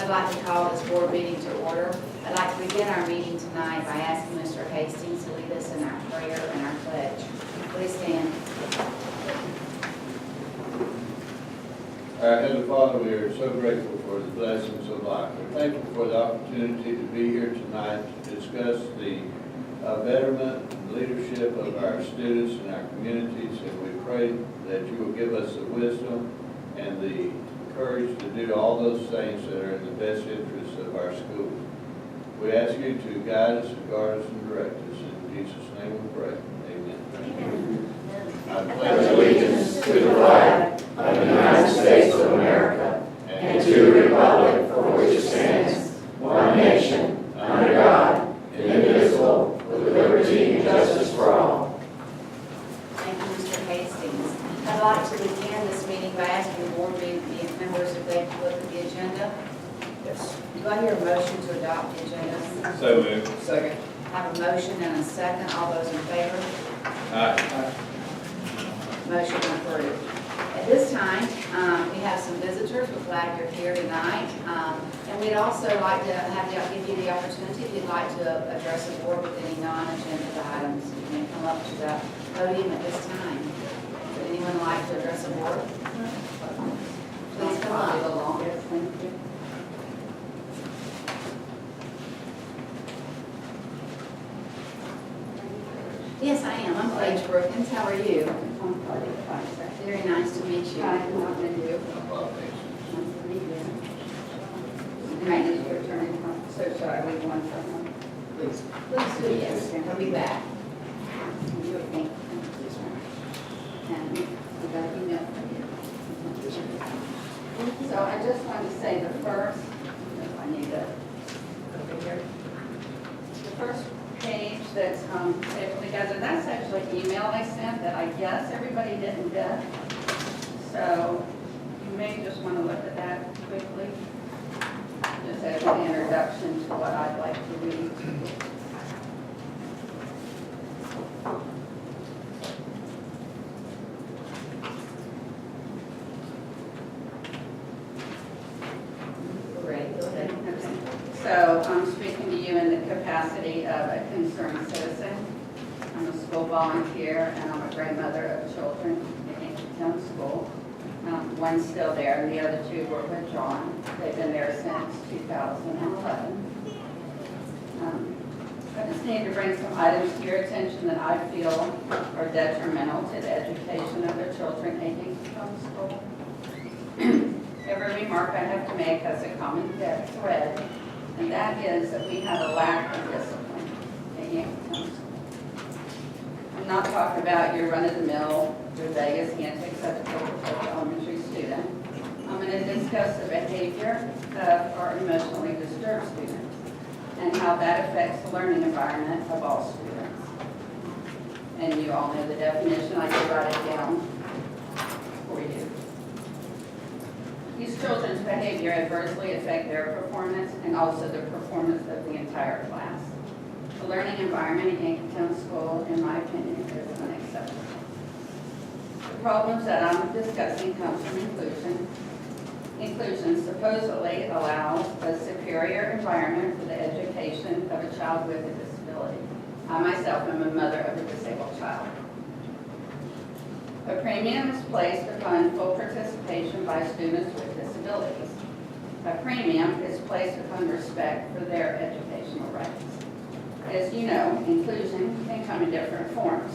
I'd like to call this board meeting to order. I'd like to begin our meeting tonight by asking Mr. Hastings to lead us in our prayer and our pledge. Please stand. Our Heavenly Father, we are so grateful for the blessings of life. We're thankful for the opportunity to be here tonight to discuss the betterment and leadership of our students and our communities, and we pray that you will give us the wisdom and the courage to do all those things that are in the best interest of our schools. We ask you to guide us and guard us and direct us. In Jesus' name we pray. Amen. I pledge allegiance to the flag of the United States of America and to the republic for which it stands, one nation, under God, indivisible, with liberty and justice for all. Thank you, Mr. Hastings. I'd like to begin this meeting by asking the board members if they could look at the agenda. Yes. Do I hear a motion to adopt the agenda? So moved. Second. I have a motion and a second. All those in favor? Aye. Motion approved. At this time, we have some visitors. We're glad you're here tonight. And we'd also like to give you the opportunity, if you'd like to address the board with any non-agenda items, you may come up to the podium at this time. Would anyone like to address the board? Please come up. Go along. Yes, thank you. Yes, I am. I'm Paige Brookins. How are you? I'm Claudia Pfizer. Very nice to meet you. Hi, how are you? Nice to meet you. May need your attorney. I'm so sorry, we want someone. Please do, yes. I'll be back. You would think. And we got an email from you. So I just wanted to say the first, if I need to, over here. The first page that's stapled together, that's actually email I sent that I guess everybody didn't get. So you may just want to look at that quickly, just as an introduction to what I'd like to read. Ready? Go ahead. Okay. So I'm speaking to you in the capacity of a concerned citizen. I'm a school volunteer and I'm a grandmother of children at Yankeetown School. One's still there and the other two were with John. They've been there since 2011. I just need to bring some items to your attention that I feel are detrimental to the education of the children at Yankeetown School. Every remark I have to make has a common thread, and that is that we have a lack of discipline at Yankeetown School. I'm not talking about your run-of-the-mill, rebellious antics of the elementary student. I'm going to discuss the behavior of our emotionally disturbed students and how that affects the learning environment of all students. And you all know the definition. I did write it down for you. These children's behavior adversely affect their performance and also the performance of the entire class. The learning environment at Yankeetown School, in my opinion, is unacceptable. The problems that I'm discussing come from inclusion. Inclusion supposedly allows a superior environment for the education of a child with a disability. I myself am a mother of a disabled child. A premium is placed upon full participation by students with disabilities. A premium is placed upon respect for their educational rights. As you know, inclusion can come in different forms.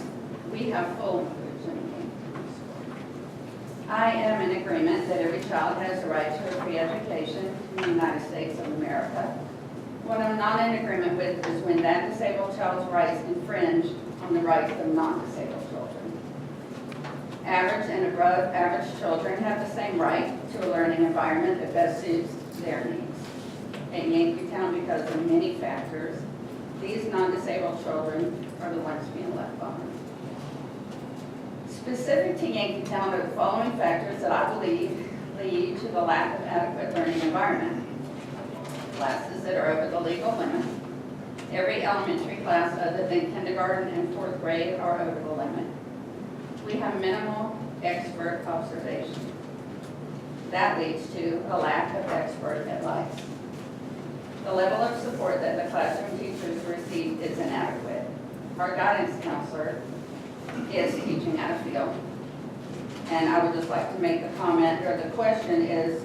We have full inclusion in school. I am in agreement that every child has the right to a free education in the United States of America. What I'm not in agreement with is when that disabled child's rights infringe on the rights of non-disabled children. Average and above average children have the same right to a learning environment that best suits their needs. At Yankeetown, because of many factors, these non-disabled children are the ones being left behind. Specific to Yankeetown are the following factors that I believe lead to the lack of adequate learning environment. Classes that are over the legal limit. Every elementary class other than kindergarten and fourth grade are over the limit. We have minimal expert observation. That leads to a lack of expert advice. The level of support that the classroom teachers receive is inadequate. Our guidance counselor is teaching out of field. And I would just like to make the comment, or the question is,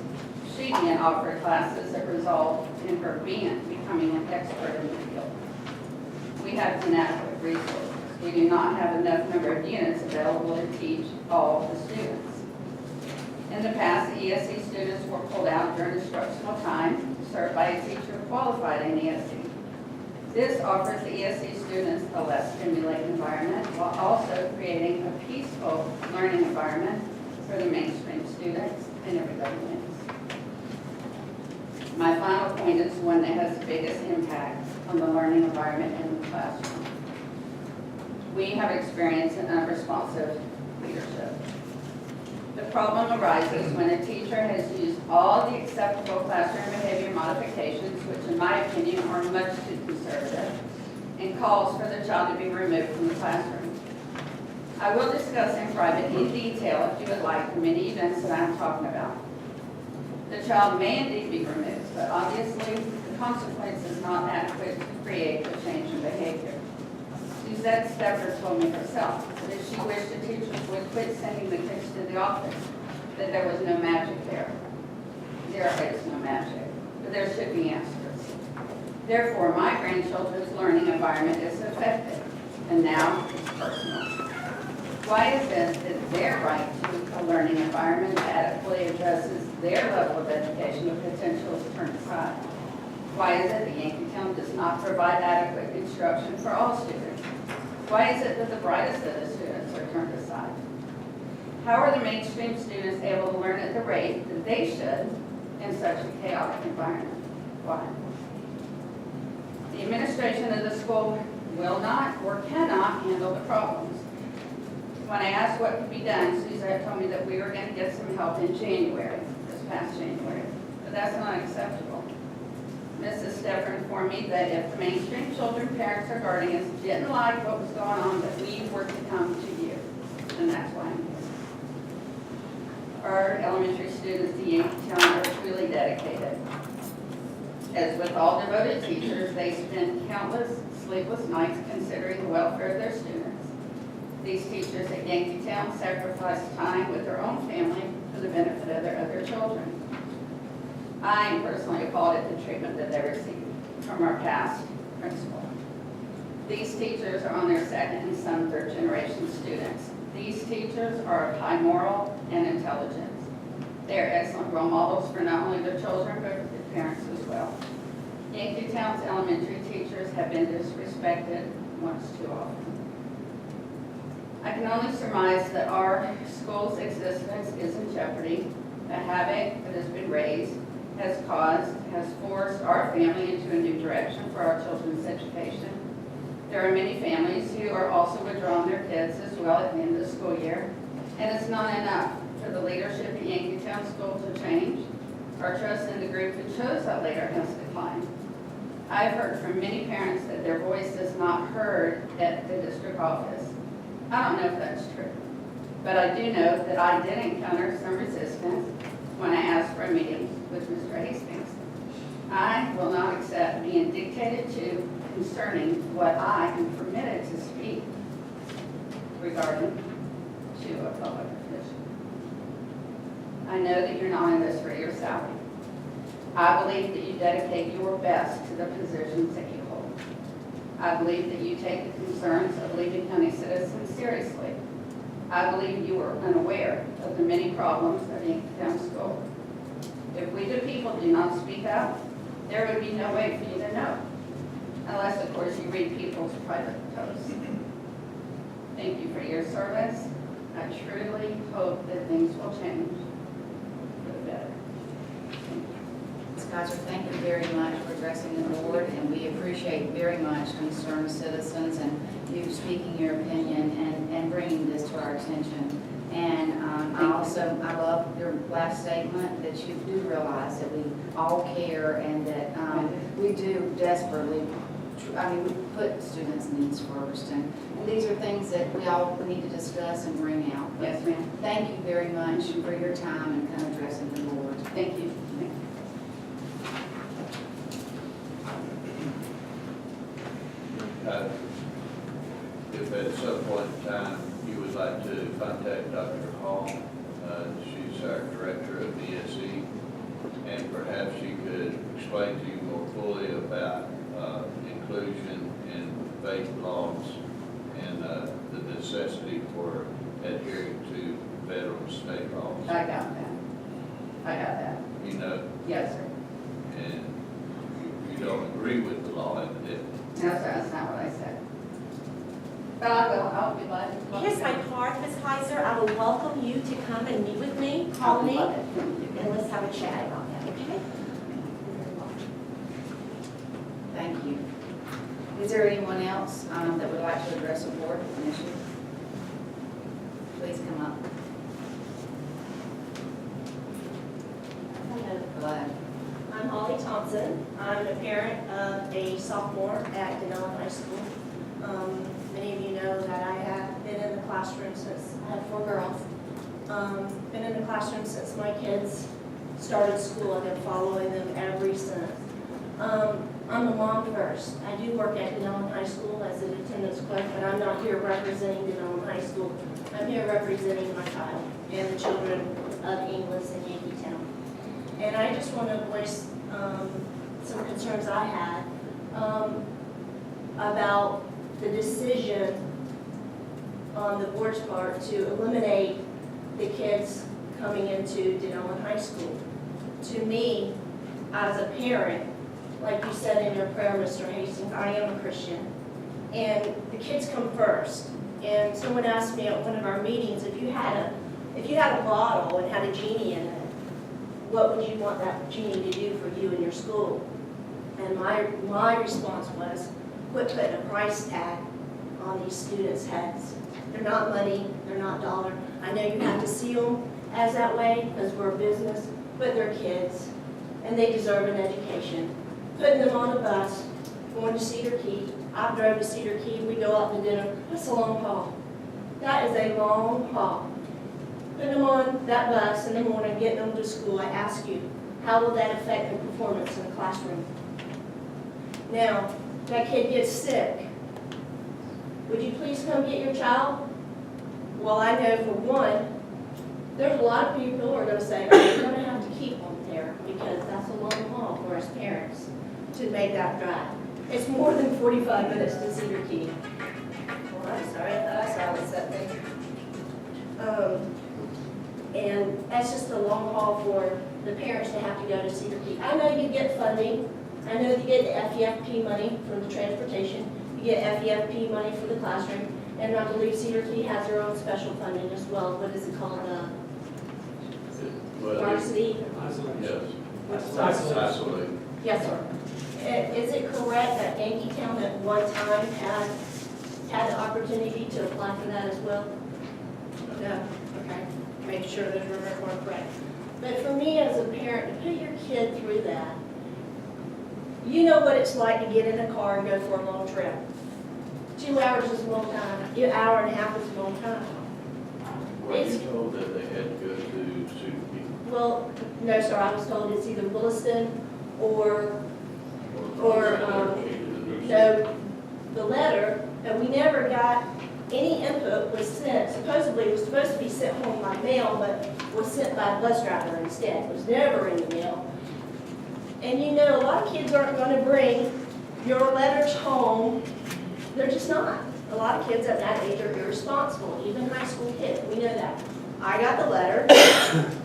she being offered classes that result in her becoming an expert in the field. We have inadequate resources. We do not have enough number of units available to teach all the students. In the past, the ESC students were pulled out during instructional time, served by a teacher qualified in ESC. This offers the ESC students a less stimulating environment while also creating a peaceful learning environment for the mainstream students, and everybody wins. My final point is one that has the biggest impact on the learning environment in the classroom. We have experienced an unresponsive leadership. The problem arises when a teacher has used all the acceptable classroom behavior modifications, which in my opinion are much too conservative, and calls for the child to be removed from the classroom. I will discuss in private in detail, if you would like, the many events that I'm talking about. The child may indeed be removed, but obviously the consequence is not adequate to create a change in behavior. Suzette Stepper told me herself that if she wished the teachers would quit sending the kids to the office, that there was no magic there. There is no magic, but there should be answers. Therefore, my grandchildren's learning environment is affected, and now it's personal. Why is it that their right to a learning environment adequately addresses their level of educational potential is turned aside? Why is it that Yankeetown does not provide adequate instruction for all students? Why is it that the brightest of the students are turned aside? How are the mainstream students able to learn at the rate that they should in such a chaotic environment? Why? The administration of the school will not or cannot handle the problems. When I asked what could be done, Suzette told me that we were going to get some help in January, this past January, but that's not acceptable. Mrs. Stepper informed me that if the mainstream children, parents, or guardians didn't like what was going on, that we were to come to you, and that's why I'm here. Our elementary students at Yankeetown are truly dedicated. As with all devoted teachers, they spend countless sleepless nights considering the welfare of their students. These teachers at Yankeetown sacrifice time with their own family for the benefit of their other children. I am personally appalled at the treatment that they receive from our past principal. These teachers are on their second and some third generation students. These teachers are of high moral and intelligence. They are excellent role models for not only their children, but for their parents as well. Yankeetown's elementary teachers have been disrespected once too often. I can only surmise that our school's existence is in jeopardy. The havoc that has been raised has forced our family into a new direction for our children's education. There are many families who are also withdrawing their kids as well at the end of the school year, and it's not enough for the leadership at Yankeetown School to change. Our trust in the group that chose that leader has declined. I've heard from many parents that their voice is not heard at the district office. I don't know if that's true, but I do know that I did encounter some resistance when I asked for a meeting with Mr. Hastings. I will not accept being dictated to concerning what I am permitted to speak regarding to a public official. I know that you're not in this for your salary. I believe that you dedicate your best to the positions that you hold. I believe that you take the concerns of Levy County citizens seriously. I believe you are unaware of the many problems of Yankeetown School. If we the people do not speak up, there would be no way for you to know, unless of course you read people's private posts. Thank you for your service. I truly hope that things will change for the better. Ms. Kaiser, thank you very much for addressing the board, and we appreciate very much concerned citizens and you speaking your opinion and bringing this to our attention. And I love your last statement, that you do realize that we all care and that we do desperately, we put students' needs first. And these are things that we all need to discuss and bring out. Yes, ma'am. Thank you very much for your time and kind of addressing the board. perhaps she could explain to you more fully about inclusion in faith laws and the necessity for adhering to federal and state laws. I got that. I got that. You know, Yes, sir. and you don't agree with the law, evidently. No, sir, that's not what I said. But I will, I'll be glad to. Here's my card, Ms. Heiser. I will welcome you to come and meet with me, call me, and let's have a chat about that, okay? Thank you. Is there anyone else that would like to address the board on this issue? Please come up. Hello, Glad. I'm Holly Thompson. I'm a parent of a sophomore at Denellen High School. Many of you know that I have been in the classroom since, I have 4 girls. Been in the classroom since my kids started school. I've been following them every since. I'm a mom first. I do work at Denellen High School as an attendance clerk, but I'm not here representing Denellen High School. I'm here representing my child and the children of Inglis and Yankeetown. And I just want to voice some concerns I had about the decision on the board's part to eliminate the kids coming into Denellen High School. To me, as a parent, like you said in your prayer, Mr. Hastings, I am a Christian, and the kids come first. And someone asked me at one of our meetings, if you had a bottle and had a genie in it, what would you want that genie to do for you in your school? And my response was, quit putting a price tag on these students' heads. They're not money, they're not dollar. I know you have to see them as that way because we're a business, but they're kids and they deserve an education. Putting them on a bus, going to Cedar Key. I drove to Cedar Key, we go out to dinner. That's a long haul. That is a long haul. Putting them on that bus in the morning, getting them to school, I ask you, how will that affect their performance in the classroom? Now, that kid gets sick. Would you please come get your child? Well, I know for one, there's a lot of people who are going to say, oh, you're going to have to keep them there because that's a long haul for us parents to make that drive. It's more than 45 minutes to Cedar Key. Well, I'm sorry, I thought I saw this that thing. And that's just a long haul for the parents to have to go to Cedar Key. I know you get funding. I know you get the FEFP money from the transportation. You get FEFP money for the classroom. And I believe Cedar Key has their own special funding as well. What is it called? Varsity? Yes. Isolate. Yes, sir. Is it correct that Yankeetown at one time had the opportunity to apply for that as well? No, okay. Make sure those numbers are correct. But for me as a parent, to put your kid through that, you know what it's like to get in a car and go for a long trip. 2 hours is a long time. An hour and a half is a long time. Were you told that they had to go to Cedar Key? Well, no, sir, I was told it's either Williston or no, the letter, and we never got any input was sent. Supposedly it was supposed to be sent home by mail, but was sent by a bus driver instead. It was never in the mail. And you know, a lot of kids aren't going to bring your letters home. They're just not. A lot of kids at that age are irresponsible, even high school kids. We know that. I got the letter.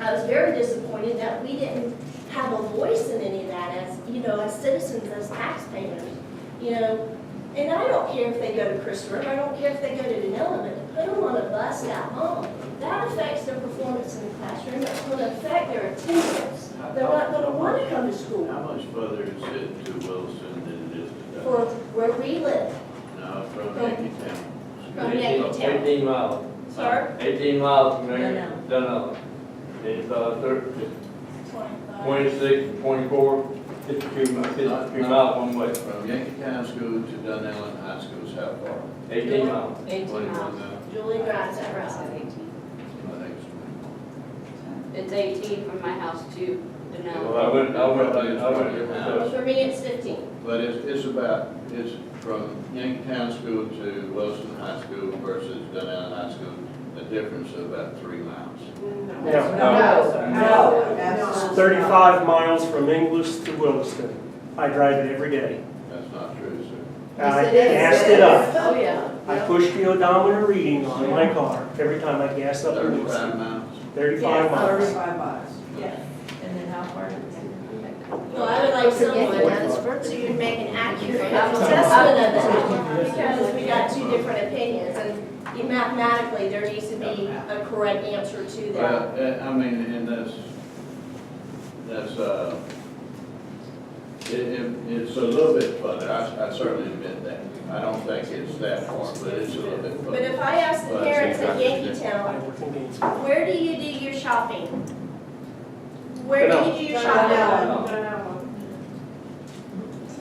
I was very disappointed that we didn't have a voice in any of that as, you know, as citizens, as taxpayers, you know. And I don't care if they go to Christopher, I don't care if they go to Denellen, but to put them on a bus out home, that affects their performance in the classroom. It's going to affect their attendance. They're not going to want to come to school. How much further is it to Wilson than it is to For Dunn? where we live, No, from Yankeetown. from Yankeetown. 18 miles. Sir? 18 miles from there, No. Dunn. It's 25. 26, 24, 52 miles one way. From Yankeetown School to Dunellen High School is how far? 18 miles. 21 miles. Julie drives that route. I think it's It's 18 from my house to Well, Denellen. I went. Well, for me, it's 15. But it's from Yankeetown School to Wilson High School versus Dunellen High School, a difference of about 3 miles. No. 35 miles from Inglis to Williston. I drive it every day. That's not true, sir. I Yes, it is. gassed it up. Oh, yeah. I push the odometer reading on my car every time I gas up in 35 Williston. miles. 35 miles. 35 miles. Yeah. And then how far is it? Well, I would like someone to make an accurate assessment of that, because we got two different opinions, and mathematically, there needs to be a correct answer to that. Well, I mean, and it's a little bit further, I certainly admit that. I don't think it's that far, but it's a little bit further. But if I ask the parents at Yankeetown, I work in Gainesville. where do you do your shopping? Where do you do your shopping?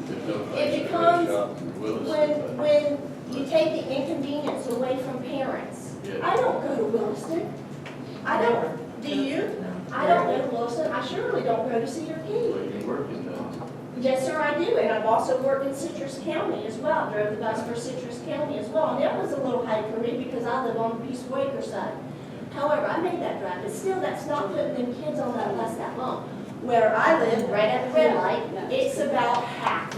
There's no place It to becomes shop in Williston, but- When you take the inconvenience away from parents, I don't go to Williston. I don't, do you? I don't go to Williston, I surely don't go to Cedar Key. Well, you work in town. Yes, sir, I do, and I've also worked in Citrus County as well, drove the bus for Citrus County as well, and that was a little hike for me because I live on the Peace Quaker side. However, I made that drive, but still, that's not putting them kids on that bus that long. Where I live, right at the red light, it's about half to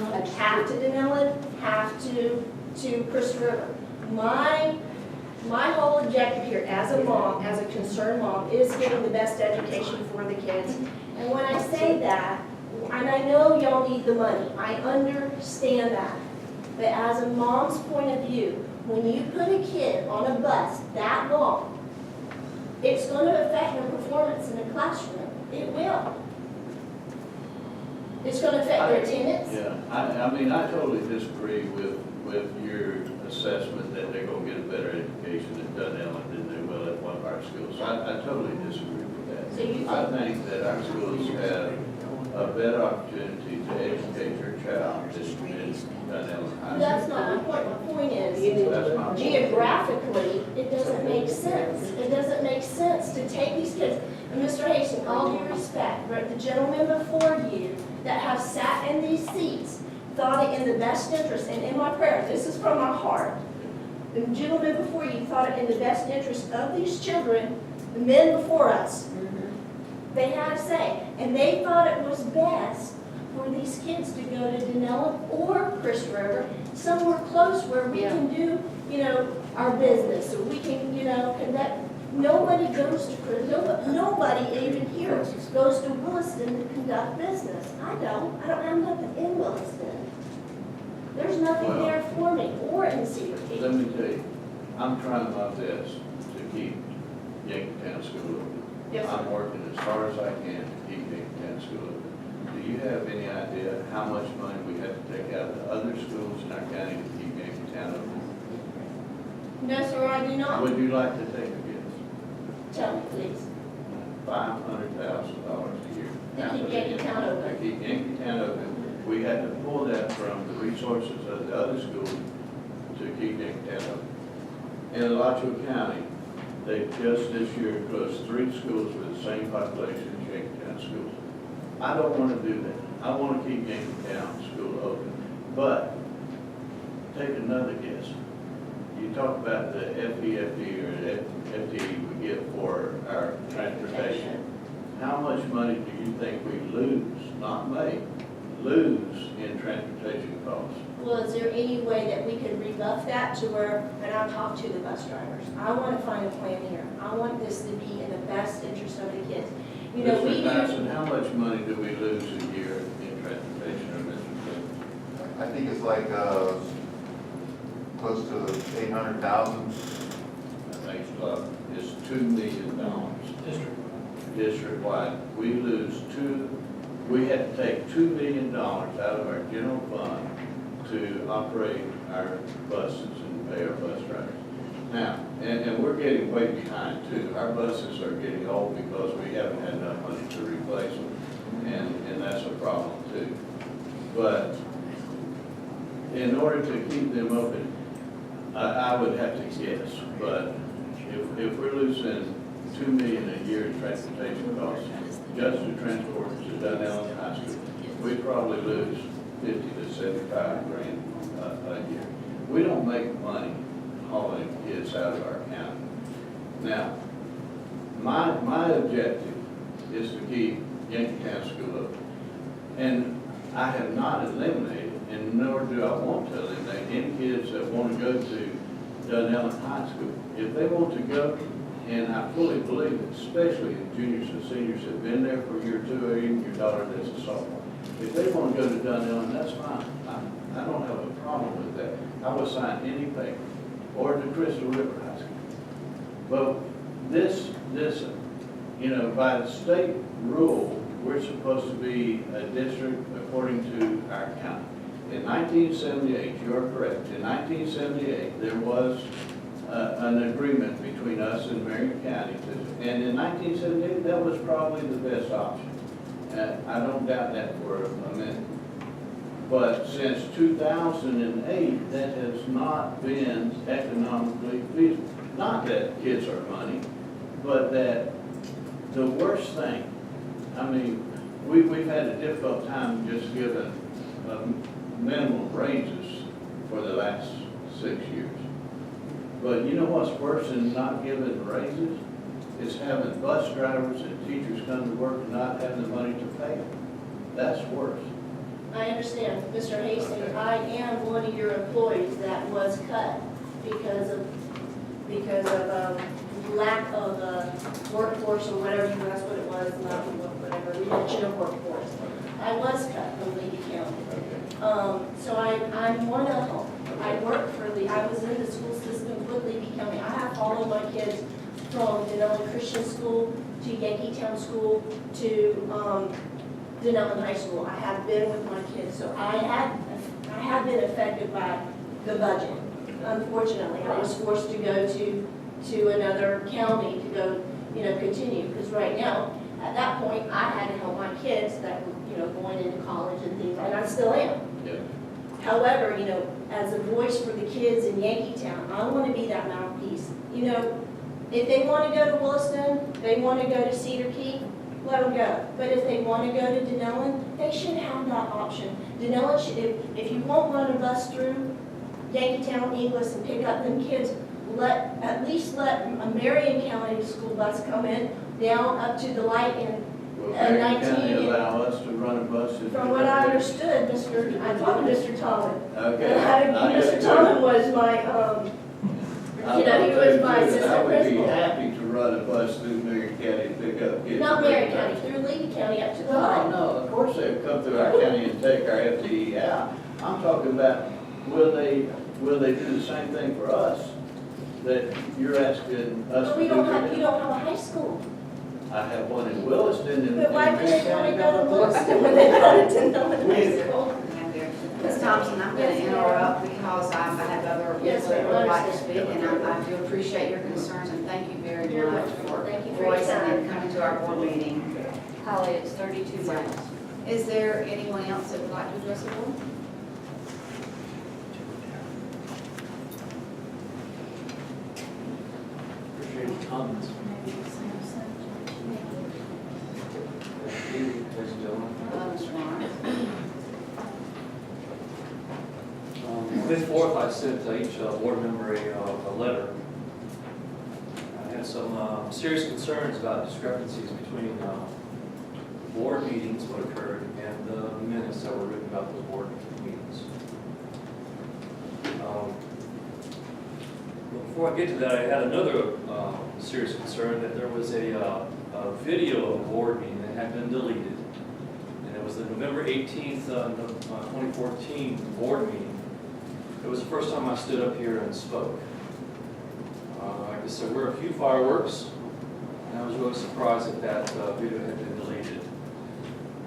Denellen, half to Chris River. My whole objective here as a mom, as a concerned mom, is getting the best education for the kids. And when I say that, and I know y'all need the money, I understand that. But as a mom's point of view, when you put a kid on a bus that long, it's going to affect their performance in the classroom. It will. It's going to affect their attendance. Yeah, I mean, I totally disagree with your assessment that they're gonna get a better education at Dunellen than they will at one of our schools. I totally disagree with So you that. I think that our schools have a better opportunity to educate your child than in Dunellen High School. That's not my point. My point is, That's my point. geographically, it doesn't make sense. It doesn't make sense to take these kids. And Mr. Hastings, all due respect, but the gentlemen before you that have sat in these seats thought it in the best interest, and in my prayer, this is from my heart. The gentlemen before you thought it in the best interest of these children, the men before us. They had a say, and they thought it was best for these kids to go to Denellen or Chris River, somewhere close where we can do, our business, or we can, conduct. Nobody goes to Chris, nobody even here goes to Williston to conduct business. I don't have nothing in Williston. There's nothing Well, there for me, or in Cedar Key. Let me tell you, I'm trying my best to keep Yankeetown School open. Yes, sir. I'm working as hard as I can to keep Yankeetown School open. Do you have any idea how much money we have to take out of the other schools in our county to keep Yankeetown open? No, sir, I do not. Would you like to take a guess? Tell me, please. $500,000 a year. To keep Yankeetown open. To keep Yankeetown open. We had to pull that from the resources of the other schools to keep Yankeetown open. In Alachua County, they just this year closed 3 schools with the same population as Yankeetown schools. I don't want to do that. I want to keep Yankeetown School open. But take another guess. You talk about the FEFD or FTE we get for our transportation. How much money do you think we lose, not make, lose in transportation costs? Well, is there any way that we could rebuff that to where, and I'll talk to the bus drivers, I want to find a plan here. I want this to be in the best interest of the kids. We Mr. do. Tyson, how much money do we lose a year in transportation, or Mr. Clinton? I think it's like, close to 800,000. I think it's $2 million. District-wide. We we had to take $2 million out of our general fund to operate our buses and pay our bus drivers. Now, and we're getting way behind too. Our buses are getting old because we haven't had enough money to replace them, and that's a problem too. But in order to keep them open, I would have to guess, but if we're losing $2 million a year in transportation costs, just to transport to Dunellen High School, we probably lose 50 to 75 grand a year. We don't make money hauling kids out of our county. Now, my objective is to keep Yankeetown School open. And I have not eliminated, and nor do I want to eliminate, any kids that want to go to Dunnellon High School. If they want to go, and I fully believe it, especially the juniors and seniors that have been there for a year or two, or even your daughter that's a sophomore, if they want to go to Dunnellon, that's fine. I don't have a problem with that. I will sign any paper, or to Crystal River High School. But this, by the state rule, we're supposed to be a district according to our county. In 1978, you are correct, in 1978, there was an agreement between us and Marion County. And in 1978, that was probably the best option. I don't doubt that for a minute. But since 2008, that has not been economically feasible. Not that kids are money, but that the worst thing, I mean, we've had a difficult time just giving minimum raises for the last 6 years. But you know what's worse than not giving raises? Is having bus drivers and teachers come to work and not having the money to pay them. That's worse. I understand, Mr. Hastings, I am one of your employees that was cut because of lack of workforce or whatever, that's what it was, not whatever, reduction of workforce. I was cut from Levy County. So I'm one of them. I work for I was in the school system with Levy County. I have followed my kids from Dunnellon Christian School to Yankeetown School to Dunnellon High School. I have been with my kids, so I have been affected by the budget. Unfortunately, I was forced to go to another county to go, continue, because right now, at that point, I had to help my kids that were, going into college and things, and I still am. Yeah. However, as a voice for the kids in Yankeetown, I want to be that mouthpiece. If they want to go to Williston, they want to go to Cedar Key, let them go. But if they want to go to Dunnellon, they should have that option. Dunnellon should, if you won't run a bus through Yankeetown, Inglis, and pick up them kids, at least let a Marion County school bus come in down up to the light in Will Marion 19. County allow us to run a bus? From what I understood, I talked to Mr. Tomlin. Okay. Mr. Tomlin was my, he was my I assistant would be principal. happy to run a bus through Marion County to pick up kids. Not Marion County, through Lee County up to the No, light. no, of course they've come through our county and take our FTE out. I'm talking about, will they do the same thing for us that you're asking us But to do? you don't have a high school. I have one in Williston and. But why would they want to go to Williston when they go to Dunnellon High School? Ms. Thompson, I'm going to interrupt because I have other people Yes, that ma'am, would I like to understand. speak, and I do appreciate your concerns, and thank you very You're much welcome. for Thank you for your voicing time. and coming to our board meeting. Holly, it's 32 miles. Is there anyone else that would like to address the board? Appreciate your comments. Ladies and gentlemen. Mr. Lawrence? May 4th, I sent each board member a letter. I had some serious concerns about discrepancies between board meetings, what occurred, and the minutes that were written about those board meetings. Before I get to that, I had another serious concern that there was a video of a board meeting that had been deleted. And it was the November 18th, 2014 board meeting. It was the first time I stood up here and spoke. Like I said, there were a few fireworks, and I was really surprised that that video had been deleted.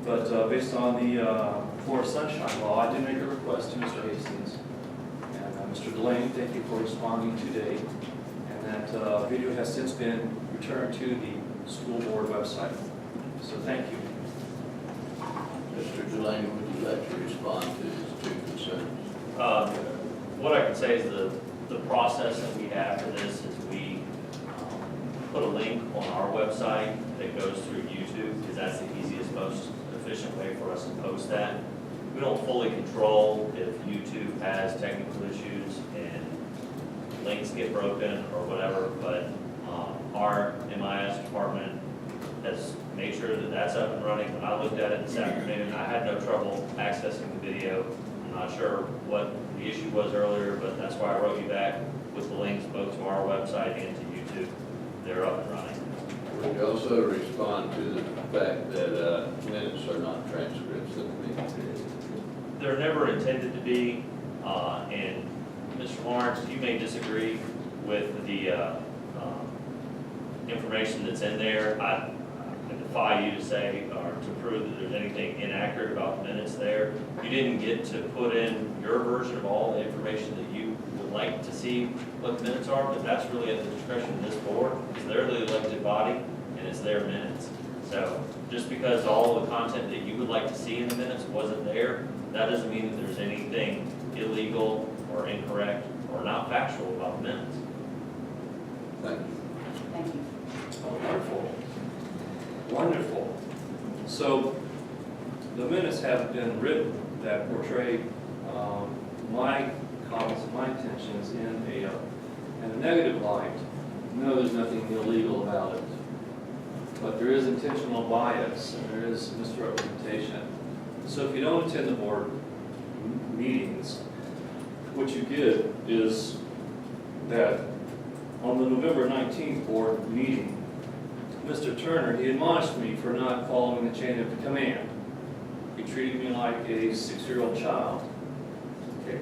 But based on the Florida Sunshine Law, I did make a request to Mr. Hastings. And Mr. Delaney, thank you for responding today. And that video has since been returned to the school board website. So thank you. Mr. Delaney, would you like to respond to his two concerns? What I can say is the process that we have for this is we put a link on our website that goes through YouTube, because that's the easiest, most efficient way for us to post that. We don't fully control if YouTube has technical issues and links get broken or whatever, but our MIS department has make sure that that's up and running. When I looked at it this afternoon, I had no trouble accessing the video. I'm not sure what the issue was earlier, but that's why I wrote you back with the links both to our website and to YouTube. They're up and running. Would you also respond to the fact that minutes are not transcripts of the meeting? They're never intended to be, and Mr. Lawrence, you may disagree with the information that's in there. I defy you to say or to prove that there's anything inaccurate about the minutes there. You didn't get to put in your version of all the information that you would like to see what the minutes are, but that's really at the discretion of this board, because they're the elected body, and it's their minutes. So just because all the content that you would like to see in the minutes wasn't there, that doesn't mean that there's anything illegal or incorrect or not factual about the minutes. Thank you. Thank you. Oh, wonderful. Wonderful. So the minutes have been written that portray my comments, my intentions in a negative light. No, there's nothing illegal about it. But there is intentional bias and there is misrepresentation. So if you don't attend the board meetings, what you get is that on the November 19th board meeting, Mr. Turner, he admonished me for not following the chain of command. He treated me like a 6-year-old child. Okay.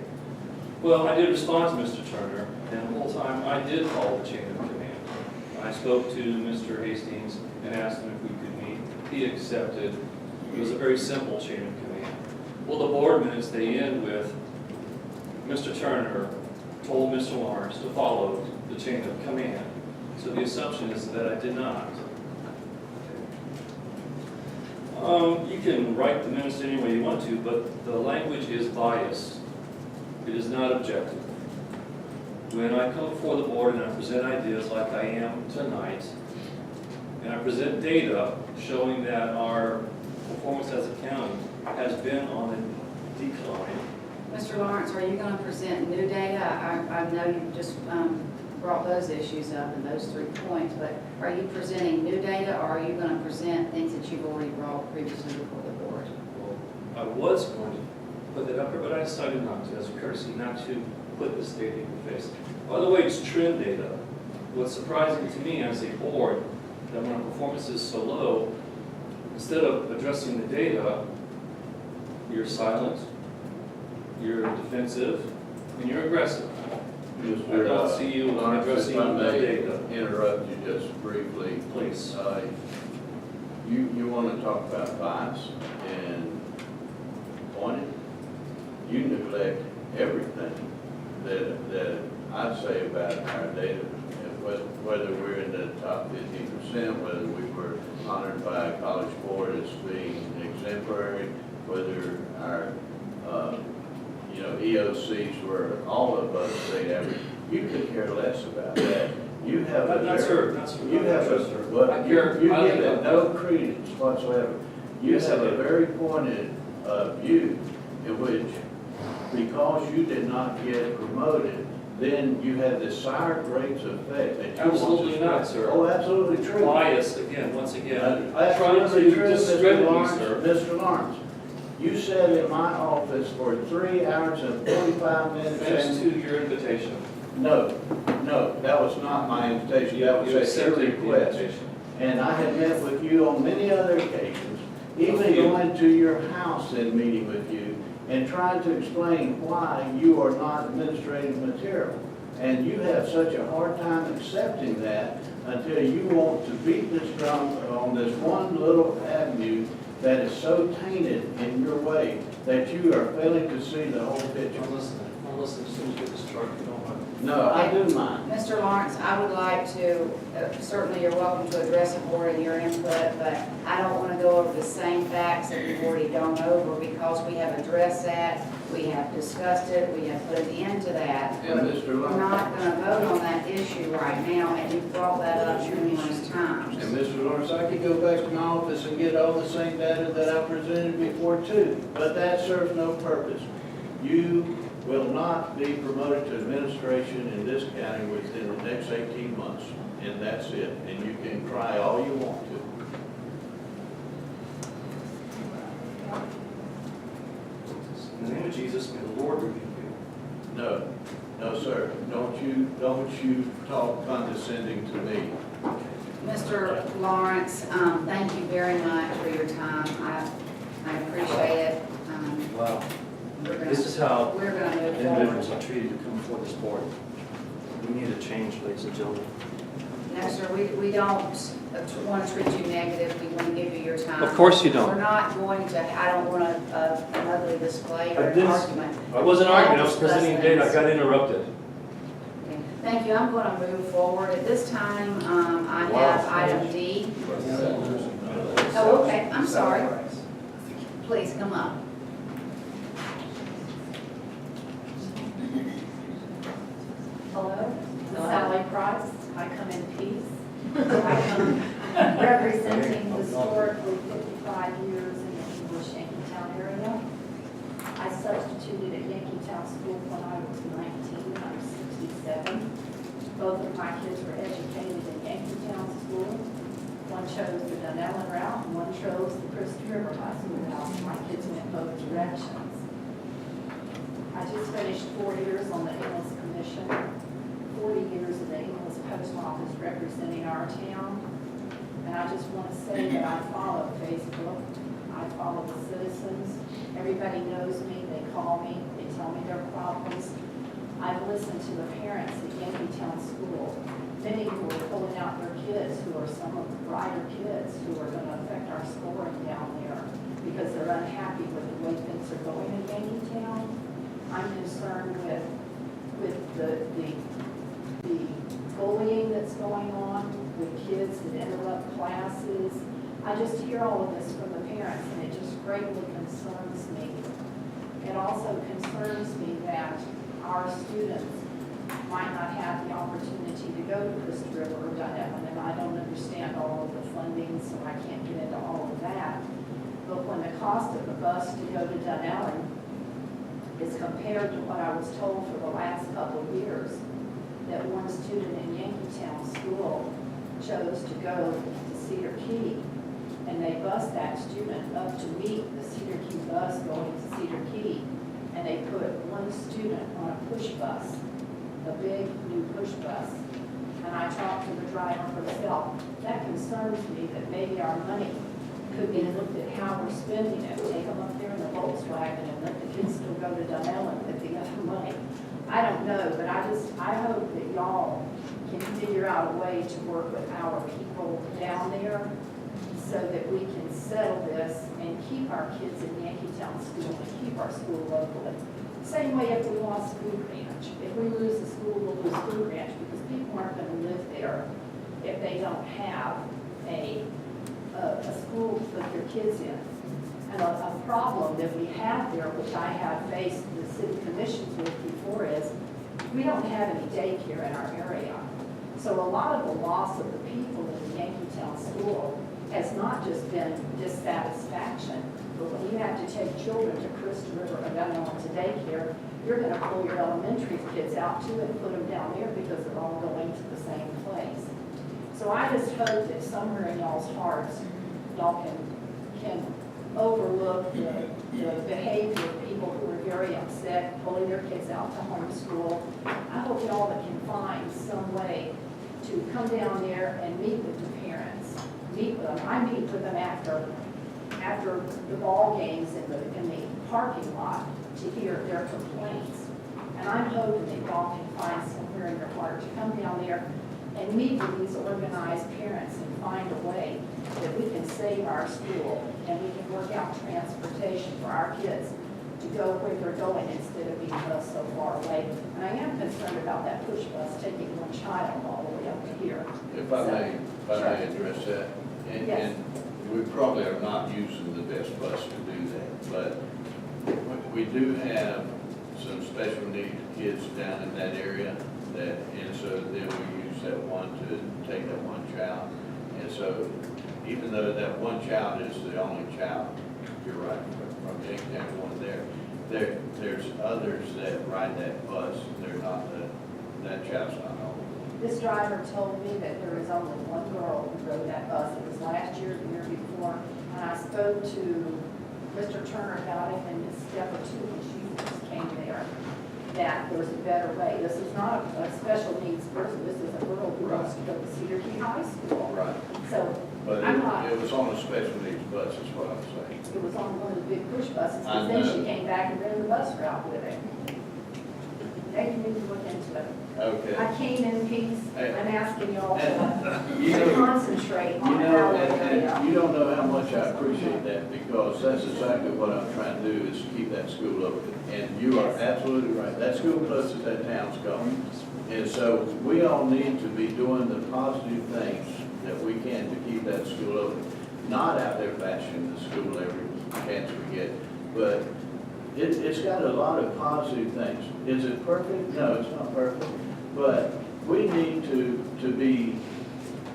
Well, I did respond to Mr. Turner, and the whole time I did follow the chain of command. I spoke to Mr. Hastings and asked him if we could meet. He accepted. It was a very simple chain of command. Well, the board minutes, they end with Mr. Turner told Mr. Lawrence to follow the chain of command. So the assumption is that I did not. You can write the minutes any way you want to, but the language is biased. It is not objective. When I come before the board and I present ideas like I am tonight, and I present data showing that our performance as a county has been on a decline. Mr. Lawrence, are you going to present new data? I know you just brought those issues up and those 3 points, but are you presenting new data, or are you going to present things that you've already brought previously before the board? Well, I was going to put that up here, but I decided not to, as a courtesy, not to put this data in your face. By the way, it's trend data. What's surprising to me as a board, that when our performance is so low, instead of addressing the data, you're silent, you're defensive, and you're aggressive. I don't see you addressing the data. Interrupt you just briefly. Please. You want to talk about bias and pointing. You neglect everything that I say about our data, whether we're in the top 50%, whether we were honored by a college board as being exemplary, whether our EOCs were all of us state average. You could care less about that. You have you give it no credence whatsoever. You have a very pointed view in which, because you did not get promoted, then you have this sour grapes effect that you Absolutely not, sir. Oh, absolutely true. Bias, again, once again. Absolutely true, discredit me, Mr. sir. Lawrence. Mr. Lawrence, you sat in my office for 3 hours and 45 minutes. Thanks to your invitation. No, that was not my invitation. That was You a accepted the request. invitation. And I had met with you on many other occasions, even Okay. going to your house and meeting with you and trying to explain why you are not administrative material. And you have such a hard time accepting that until you want to beat this drum on this one little avenue that is so tainted in your way that you are failing to see the whole picture. I'm listening. As soon as you get this chart, you don't mind. No, I do mind. Mr. Lawrence, I would like to, certainly you're welcome to address the board and your input, but I don't want to go over the same facts that we've already gone over, because we have addressed that, we have discussed it, we have put an end to that. And Mr. We're Lawrence. not going to vote on that issue right now, and you've brought that up numerous times. And Mr. Lawrence, I could go back to my office and get all the same data that I presented before too, but that serves no purpose. You will not be promoted to administration in this county within the next 18 months, and that's it. And you can cry all you want to. of Jesus, may the Lord rebuke you. No, no, sir. Don't you talk condescending to me. Mr. Lawrence, thank you very much for your time. I appreciate it. Wow. We're This gonna, is how we're gonna move individuals forward. are treated to come before this board. We need a change, ladies and gentlemen. No, sir, we don't want to treat you negative. We want to give you your time. Of course you We're don't. not going to, I don't want an ugly display or I an didn't- argument. I wasn't arguing, I was Discuss presenting data, I things. got interrupted. Okay. Thank you. I'm going to move forward. At this time, I have item D. Oh, okay, I'm sorry. Please come up. Hello, I'm Sally Price. I come in peace. I come representing historically 55 years in the English Yankeetown area. I substituted at Yankeetown School when I was 19. I'm 67. Both of my kids were educated in Yankeetown School. One chose the Dunellen route, and one chose the Christie River High School route. My kids went both directions. I just finished 4 years on the English Commission, 40 years in the English Post Office representing our town. And I just want to say that I follow Facebook, I follow the citizens. Everybody knows me, they call me, they tell me their problems. I've listened to the parents at Yankeetown School, many who are pulling out their kids, who are some of the brighter kids who are going to affect our scoring down there because they're unhappy with the way things are going in Yankeetown. I'm concerned with the bullying that's going on with kids that interrupt classes. I just hear all of this from the parents, and it just greatly concerns me. It also concerns me that our students might not have the opportunity to go to Christie River or Dunellen, and I don't understand all of the funding, so I can't get into all of that. But when the cost of the bus to go to Dunellen is compared to what I was told for the last couple of years, that one student in Yankeetown School chose to go to Cedar Key, and they bused that student up to meet the Cedar Key bus going to Cedar Key, and they put one student on a push bus, a big new push bus. And I talked to the driver herself. That concerns me that maybe our money could be looked at how we're spending it. Take them up there in the Volkswagen and let the kids still go to Dunellen with the other money. I don't know, but I hope that y'all can figure out a way to work with our people down there so that we can settle this and keep our kids in Yankeetown School and keep our school locally. Same way if we lost Food Ranch. If we lose the school, we'll lose Food Ranch because people aren't going to live there if they don't have a school to put their kids in. And a problem that we have there, which I have faced the city commissions with before, is we don't have any daycare in our area. So a lot of the loss of the people in the Yankeetown School has not just been dissatisfaction, but when you have to take children to Christie River or Dunellen to daycare, you're going to pull your elementary kids out too and put them down there because they're all going to the same place. So I just hope that somewhere in y'all's hearts, y'all can overlook the behavior of people who are very upset, pulling their kids out to homeschool. I hope y'all can find some way to come down there and meet with the parents, meet with them. I meet with them after the ball games in the parking lot to hear their complaints. And I'm hoping that y'all can find somewhere in your heart to come down there and meet with these organized parents and find a way that we can save our school and we can work out transportation for our kids to go where they're going instead of being bused so far away. And I am concerned about that push bus taking one child all the way up to here. If I may address that, and we probably are not using the best bus to do that, but we do have some special needs kids down in that area and so then we use that one to take that one child. And so even though that one child is the only child, you're right, from Yankeetown one there's others that ride that bus, they're not that child's not on. This driver told me that there is only one girl who rode that bus. It was last year, the year before, and I spoke to Mr. Turner got him in his step or two when she first came there, that there's a better way. This is not a special needs person, this is a girl who wants to go to Cedar Key High School. Right. So But I'm not, it was on a special needs bus, is what I'm saying. it was on one of the big push buses, I but then know. she came back and ran the bus route with it. Maybe you need to look into it. Okay. I came in peace, Hey. I'm asking y'all You to know, concentrate you on know, our and area. you don't know how much I appreciate that, because that's exactly what I'm trying to do, is keep that school open. And you are absolutely right, that school closes, that town's gone. And so we all need to be doing the positive things that we can to keep that school open. Not out there bashing the school every chance we get, but it's got a lot of positive things. Is it perfect? No, it's not perfect. But we need to be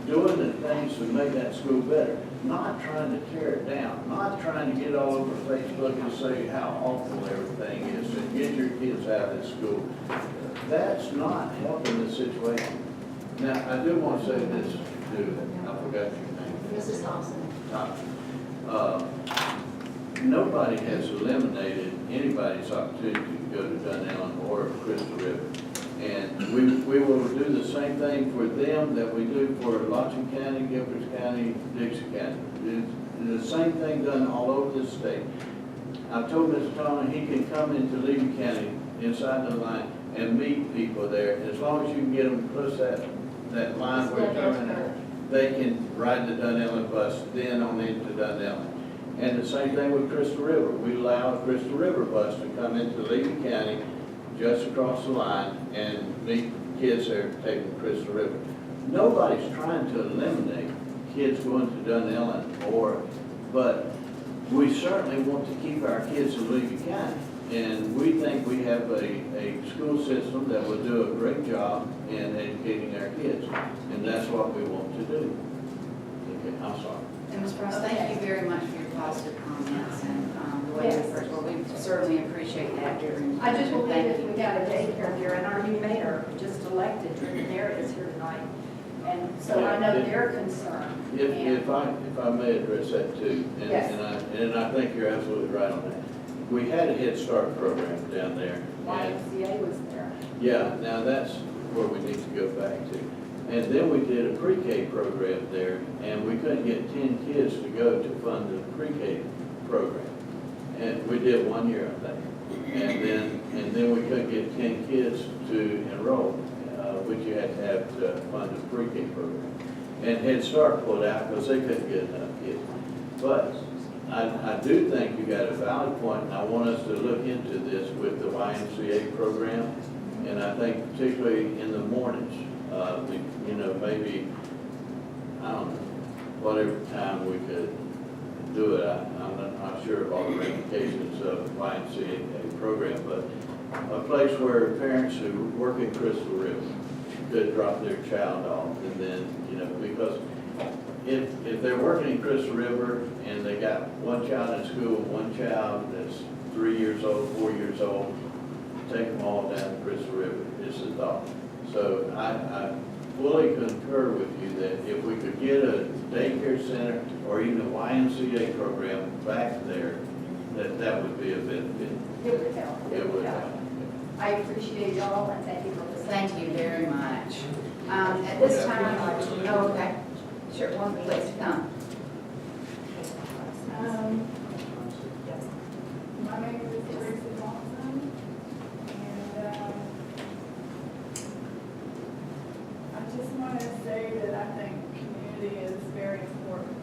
doing the things to make that school better, not trying to tear it down, not trying to get all over Facebook and say how awful everything is and get your kids out of school. That's not helping the situation. Now, I do want to say this too, I forgot your name. Mrs. Thompson. Nobody has eliminated anybody's opportunity to go to Dunellen or Crystal River. And we will do the same thing for them that we do for Lotson County, Gilbert County, Dixie County. It's the same thing done all over the state. I've told Mr. Tomlin he can come into Levy County inside the line and meet people there. As long as you can get them close that line where they're coming there, they can ride the Dunellen bus then on into Dunellen. And the same thing with Crystal River. We allow a Crystal River bus to come into Levy County just across the line and meet kids there taking Crystal River. Nobody's trying to eliminate kids going to Dunellen but we certainly want to keep our kids in Levy County. And we think we have a school system that will do a great job in educating our kids. And that's what we want to do. Okay, I'm sorry. And Ms. Price, thank you very much for your positive comments and the way you first, well, we certainly appreciate that during. I just believe Thank if you. we got a daycare there, and our new mayor just elected, Drew Merritt is here tonight, and so I know they're concerned. If I may address that too, Yes. and I think you're absolutely right on that. We had a Head Start program down there. And YMCA was there. yeah, now that's where we need to go back to. And then we did a pre-K program there, and we couldn't get 10 kids to go to fund the pre-K program. And we did 1 year, I think. And then we couldn't get 10 kids to enroll, which you had to have to fund the pre-K program. And Head Start pulled out because they couldn't get enough kids. But I do think you got a valid point, and I want us to look into this with the YMCA program. And I think particularly in the mornings, maybe, I don't know, whatever time we could do it. I'm not sure of all the ramifications of YMCA program, but a place where parents who work in Crystal River could drop their child off, and then, because if they're working in Crystal River and they got one child in school and one child that's 3 years old, 4 years old, take them all down to Crystal River, is the thought. So I fully concur with you that if we could get a daycare center or even a YMCA program back there, that would be a benefit. It would help. It would help. I appreciate y'all, and thank you for listening. Thank you very much. At this time, oh, okay. Sure, one place to come. My name is Teresa Johnson, and I just want to say that I think community is very important.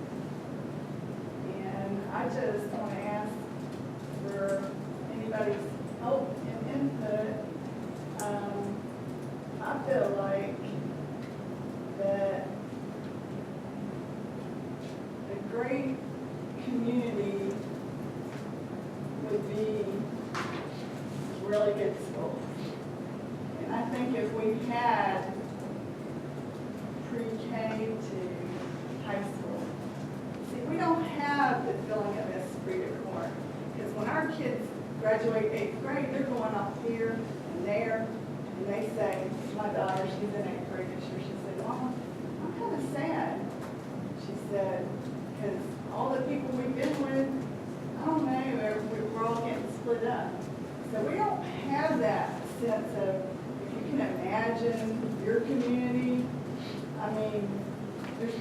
And I just want to ask for anybody's help and input. I feel like that a great community would be really good schools. And I think if we had pre-K to high school, see, we don't have the feeling of esprit de corps. Because when our kids graduate 8th grade, they're going off here and there, and they say, my daughter, she's in 8th grade this year, she said, Mama, I'm kind of sad. She said, because all the people we've been with, I don't know,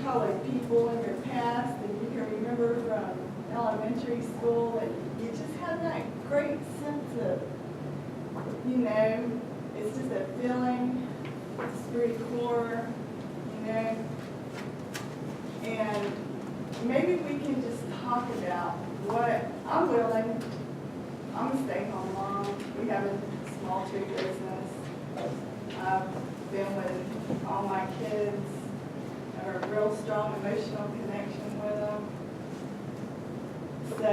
probably people in your past that you can remember from elementary school, and you just have that great sense of, you know, it's just a feeling, esprit de corps, you know. And maybe we can just talk about what, I'm willing, I'm a stay-home mom, we have a small tree business. I've been with all my kids, have a real strong emotional connection with them. So,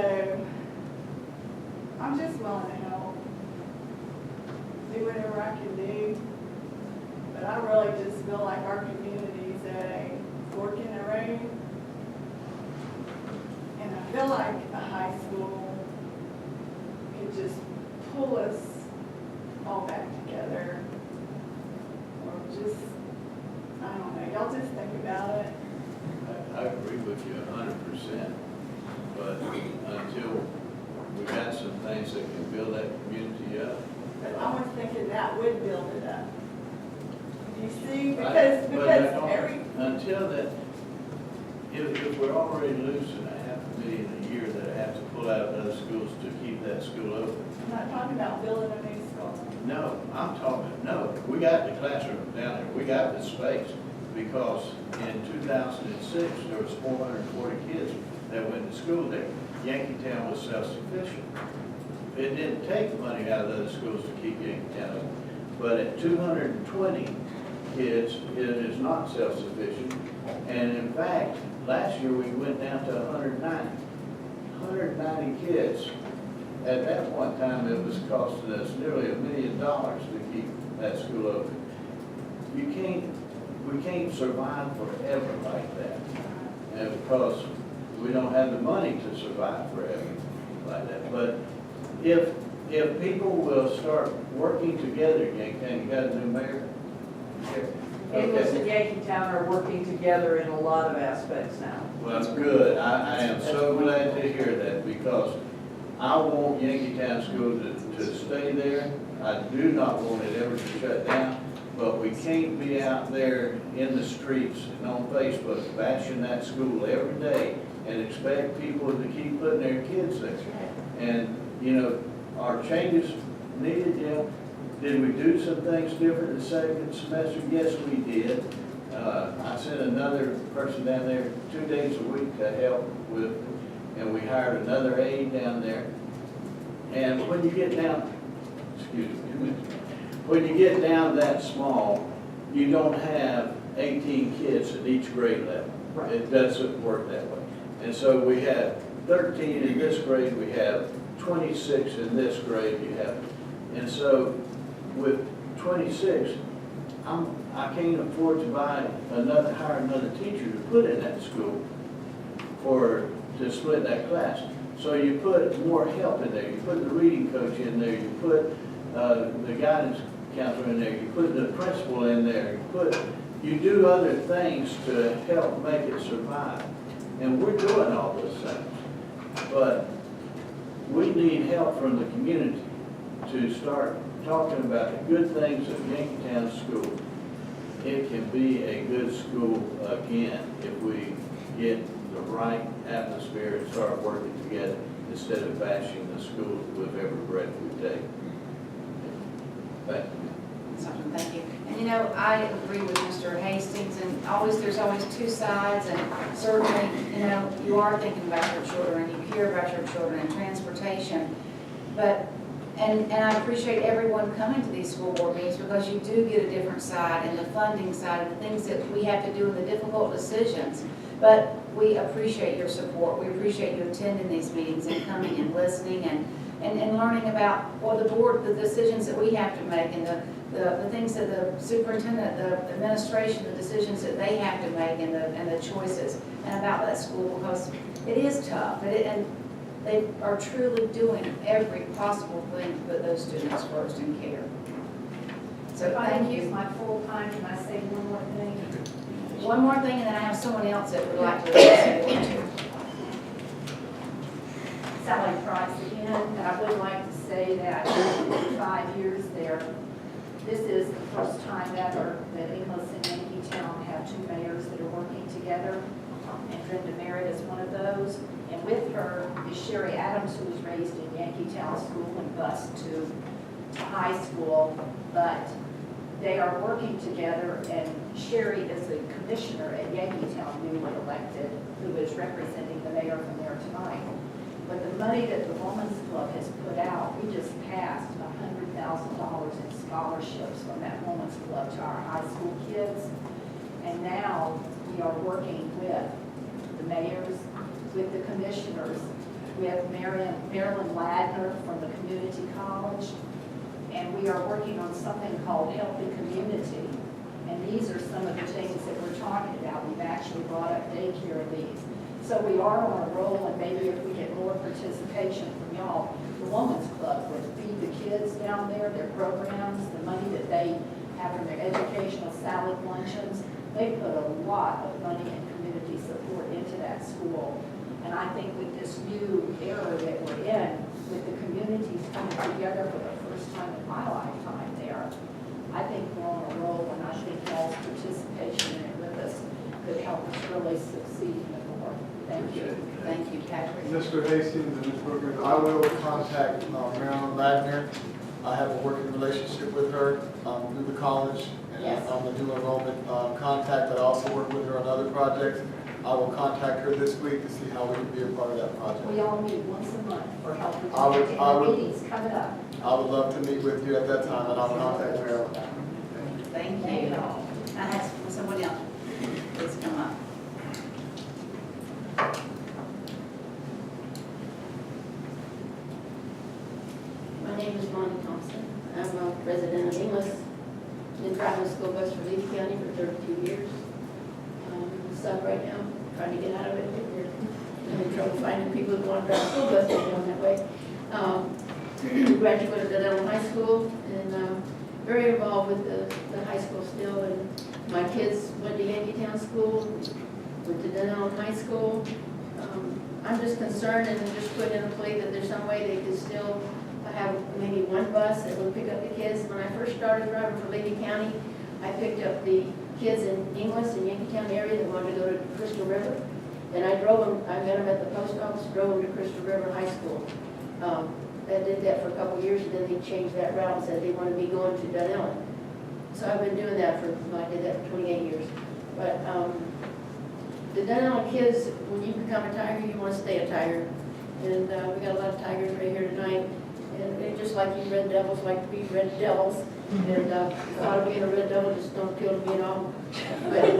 I'm just willing to help, do whatever I can do. But I really just feel like our community's at a fork in the road. And I feel like a high school could just pull us all back together. Or just, I don't know, y'all just think about it. I agree with you 100%, but until we got some things that can build that community up. But I was thinking that would build it up. You see, But until that, if we're already losing $500,000 a year that I have to pull out of those schools to keep that school open. I'm not talking about building a new school. No, we got the classroom down there, we got the space, because in 2006, there was 440 kids that went to school there. Yankeetown was self-sufficient. It didn't take money out of those schools to keep Yankeetown open, but at 220 kids, it is not self-sufficient. And in fact, last year, we went down to 190 kids. At that point in time, it was costing us nearly $1 million to keep that school open. We can't survive forever like that. And because we don't have the money to survive forever like that. But if people will start working together, Yankeetown, you got a new mayor? Inglis and Yankeetown are working together in a lot of aspects now. Well, that's good. I am so glad to hear that, because I want Yankeetown School to stay there. I do not want it ever to shut down, but we can't be out there in the streets and on Facebook bashing that school every day and expect people to keep putting their kids there. And, you know, are changes needed? Yeah. Did we do some things different the second semester? Yes, we did. I sent another person down there 2 days a week to help with, and we hired another aide down there. And when you get down, when you get down that small, you don't have 18 kids at each grade level. Right. It doesn't work that way. And so we have 13 in this grade, we have 26 in this grade, and so with 26, I can't afford to hire another teacher to put in that school to split that class. So you put more help in there. You put the reading coach in there. You put the guidance counselor in there. You put the principal in there. You do other things to help make it survive. And we're doing all those things. But we need help from the community to start talking about the good things of Yankeetown School. It can be a good school again if we get the right atmosphere and start working together instead of bashing the school with every breath we take. Thank you. Thank you. And you know, I agree with Mr. Hastings, and there's always two sides, and certainly, you know, you are thinking about your children, and you care about your children and transportation, but And I appreciate everyone coming to these school board meetings, because you do get a different side, and the funding side, and the things that we have to do in the difficult decisions. But we appreciate your support. We appreciate you attending these meetings and coming and listening and learning about the decisions that we have to make, and the things that the superintendent, the administration, the decisions that they have to make, and the choices, and about that school, because it is tough. And they are truly doing every possible thing to put those students first in care. So If I thank can use you. my full time, can I say one more thing? One more thing, and then I have someone else that would like to address the board too. Sally Price again, and I would like to say that in 5 years there, this is the first time ever that Inglis and Yankee town have two mayors that are working together, and Brenda Merritt is one of those. And with her is Sherry Adams, who was raised in Yankeetown School and bused to high school, but they are working together, and Sherry is a commissioner at Yankeetown, newly elected, who is representing the mayor from there tonight. But the money that the Women's Club has put out, we just passed $100,000 in scholarships from that Women's Club to our high school kids. And now we are working with the mayors, with the commissioners, with Marilyn Ladner from the community college, and we are working on something called Healthy Community. And these are some of the things that we're talking about. We've actually brought up daycare leaves. So we are on a roll, and maybe if we get more participation from y'all, the Women's Club would feed the kids down there, their programs, the money that they have from their educational salad luncheons. They put a lot of money and community support into that school. And I think with this new era that we're in, with the communities coming together for the first time in my lifetime there, I think we're on a roll, and I think y'all's participation in it with us could help us really succeed in the board. Thank you. Thank you, Patrick. Mr. Hastings and Ms. Brookins, I will contact Marilyn Ladner. I have a working relationship with her through the college, and Yes. I'm the new enrollment contact, but I also work with her on other projects. I will contact her this week to see how we can be a part of that project. We all meet once a month for health and I would- safety, I and the would- meeting's coming up. I would love to meet with you at that time, and I'll contact Marilyn. Thank you. I had someone else. Please come up. My name is Ronnie Thompson. I'm a resident of Inglis. Been driving a school bus for Lee County for 32 years. Stuck right now, trying to get out of it. We're having trouble finding people who want to drive school buses down that way. Graduated at Denellen High School, and very involved with the high school still. And my kids went to Yankeetown School, went to Denellen High School. I'm just concerned and just put in a plea that there's some way they could still have maybe one bus that would pick up the kids. When I first started driving for Levy County, I picked up the kids in Inglis and Yankeetown area that wanted to go to Crystal River. And I drove them, I met them at the post office, drove them to Crystal River High School. I did that for a couple of years, and then they changed that route and said they wanted me going to Dunellen. So I've been doing that I did that for 28 years. But the Dunellen kids, when you become a Tiger, you want to stay a Tiger. And we got a lot of Tigers right here tonight. And they just like you Red Devils like to be Red Devils. And the thought of being a Red Devil just don't appeal to me at all. But,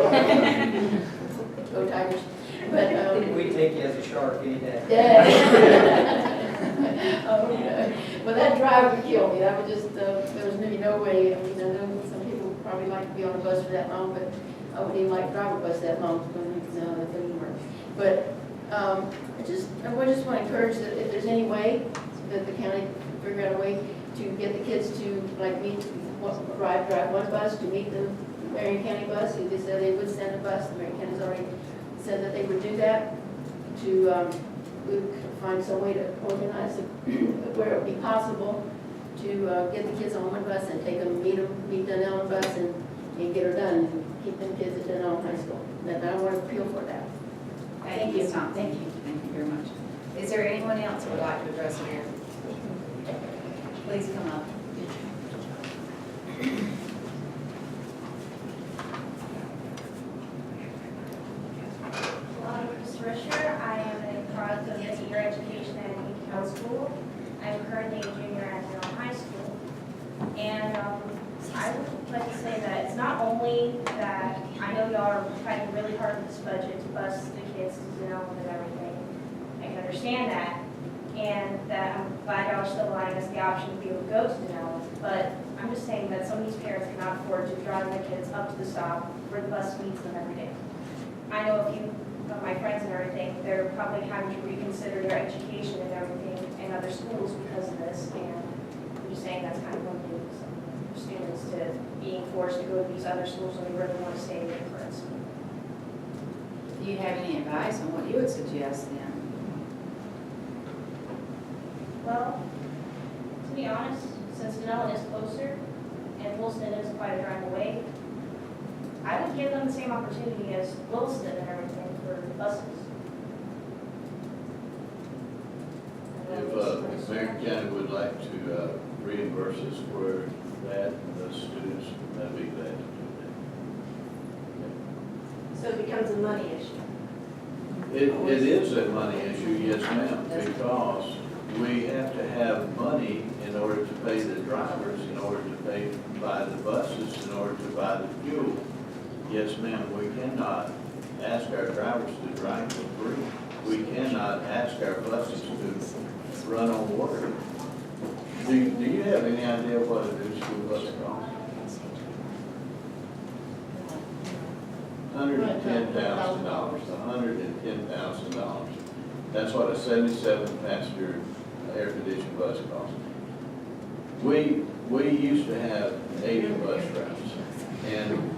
go Tigers. But We take you as a shark any day. yeah. Oh, yeah. Well, that drive would kill me. That would just, there was maybe no way. I mean, I know some people probably like to be on a bus for that long, but I wouldn't even like to drive a bus that long. No, that doesn't work. But I would just want to encourage that if there's any way that the county can figure out a way to get the kids to like meet, drive one bus to meet the Marion County bus. They said they would send a bus. The Marion County's already said that they would do that. We would find some way to organize it where it would be possible to get the kids on one bus and take them, meet Dunellen bus and get her done and keep them kids at Dunellen High School. And I want to appeal for that. Thank you, Tom. Thank you. Thank you very much. Is there anyone else who would like to address the board? Please come up. Hello, I'm Chris Risher. I am a product of the senior education at Yankeetown School. I'm currently a junior at Denellen High School. And I would like to say that it's not only that I know y'all are fighting really hard with this budget to bus the kids to Denellen and everything. I can understand that. And that I'm glad y'all are still allowing us the option to be able to go to Denellen. But I'm just saying that some of these parents cannot afford to drive their kids up to the stop where the bus meets them every day. I know a few of my friends and everything, they're probably having to reconsider their education and everything in other schools because of this. And I'm just saying that's kind of limiting some students to being forced to go to these other schools when they really want to stay there, for instance. Do you have any advice on what you would suggest then? Well, to be honest, since Denellen is closer and Woolston is quite a drive away, I would give them the same opportunity as Williston and everything for buses. If Marion County would like to reimburse us for that, the students, I'd be glad to do So it becomes a money issue. that. It is a money issue, yes ma'am, because we have to have money in order to pay the drivers, in order to buy the buses, in order to buy the fuel. Yes ma'am, we cannot ask our drivers to drive for free. We cannot ask our buses to run on water. Do you have any idea what a new school bus costs? $110,000, $110,000. That's what a 77-passenger air-conditioned bus costs. We used to have 80 bus routes, and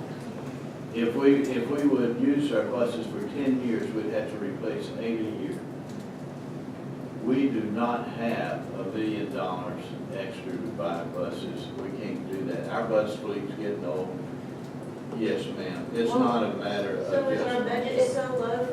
if we would use our buses for 10 years, we'd have to replace 80 a year. We do not have $1 billion extra to buy buses. We can't do that. Our bus fleet's getting old. Yes, ma'am. It's not a matter of So is our just. budget so low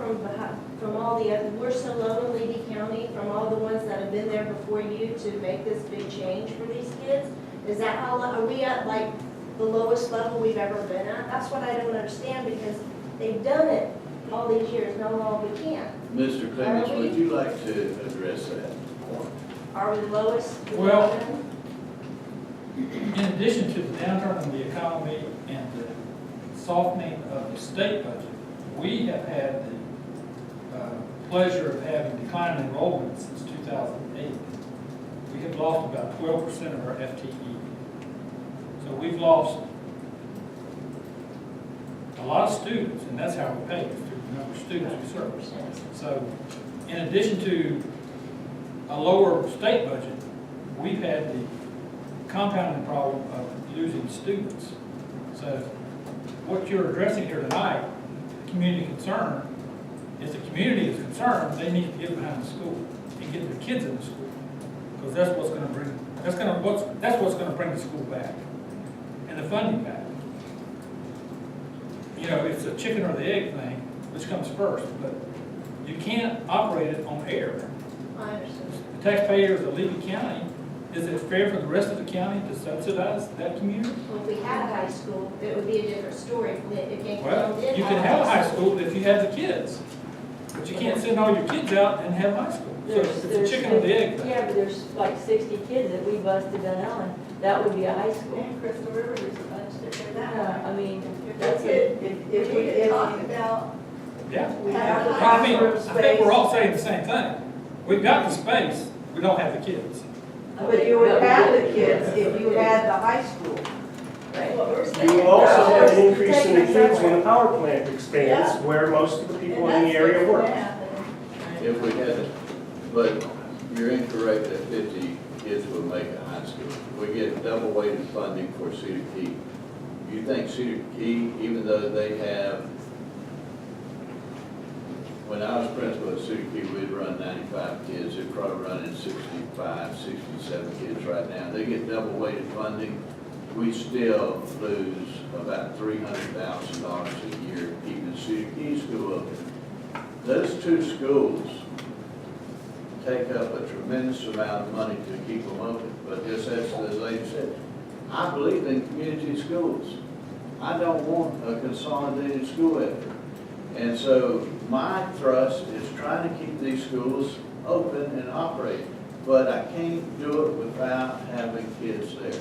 from all the other, we're so low in Levy County, from all the ones that have been there before you to make this big change for these kids? Is that how low, are we at like the lowest level we've ever been at? That's what I don't understand, because they've done it all these years, no longer we can't. Mr. Clemens, would you like to address that point? Are we the lowest? we've Well- ever been? In addition to the downturn in the economy and the softening of the state budget, we have had the pleasure of having declining enrollment since 2008. We have lost about 12% of our FTE. So we've lost a lot of students, and that's how we pay, is through the number of students we serve. So in addition to a lower state budget, we've had the compounding problem of losing students. So what you're addressing here tonight, the community concern, if the community is concerned, they need to get behind the school and get their kids in the school. Because that's what's gonna bring, that's what's gonna bring the school back and the funding back. You know, it's a chicken or the egg thing, which comes first, but you can't operate it on air. I understand. The taxpayers of Levy County, is it fair for the rest of the county to subsidize that community? Well, if we had a high school, it would be a different story. If Yankton Well, did you can have a high school if you have the kids, but you can't send all your kids out and have high school. So it's a chicken or the egg thing. Yeah, but there's like 60 kids that we busted in Ellen. That would be a high school. And Crystal River is a bunch that did that. Yeah, I mean, If that's we it. could, If we, we if could talk about, Yeah. we have have the the I mean, classroom I think we're space. all saying the same thing. We've got the space, we don't have the kids. But you would have the kids if you had the high school. what we're saying. You will also have an increase in the Take kids that when the power plant expands, where most of the people in the area work. If we had it, but you're incorrect that 50 kids will make a high school. We get double weighted funding for Cedar Key. You think Cedar Key, even though they have, when I was principal at Cedar Key, we'd run 95 kids, they're probably running 65, 67 kids right now. They get double weighted funding, we still lose about $300,000 a year keeping Cedar Key School open. Those two schools take up a tremendous amount of money to keep them open. But just as the lady said, I believe in community schools. I don't want a consolidated school effort. And so my thrust is trying to keep these schools open and operating. But I can't do it without having kids there.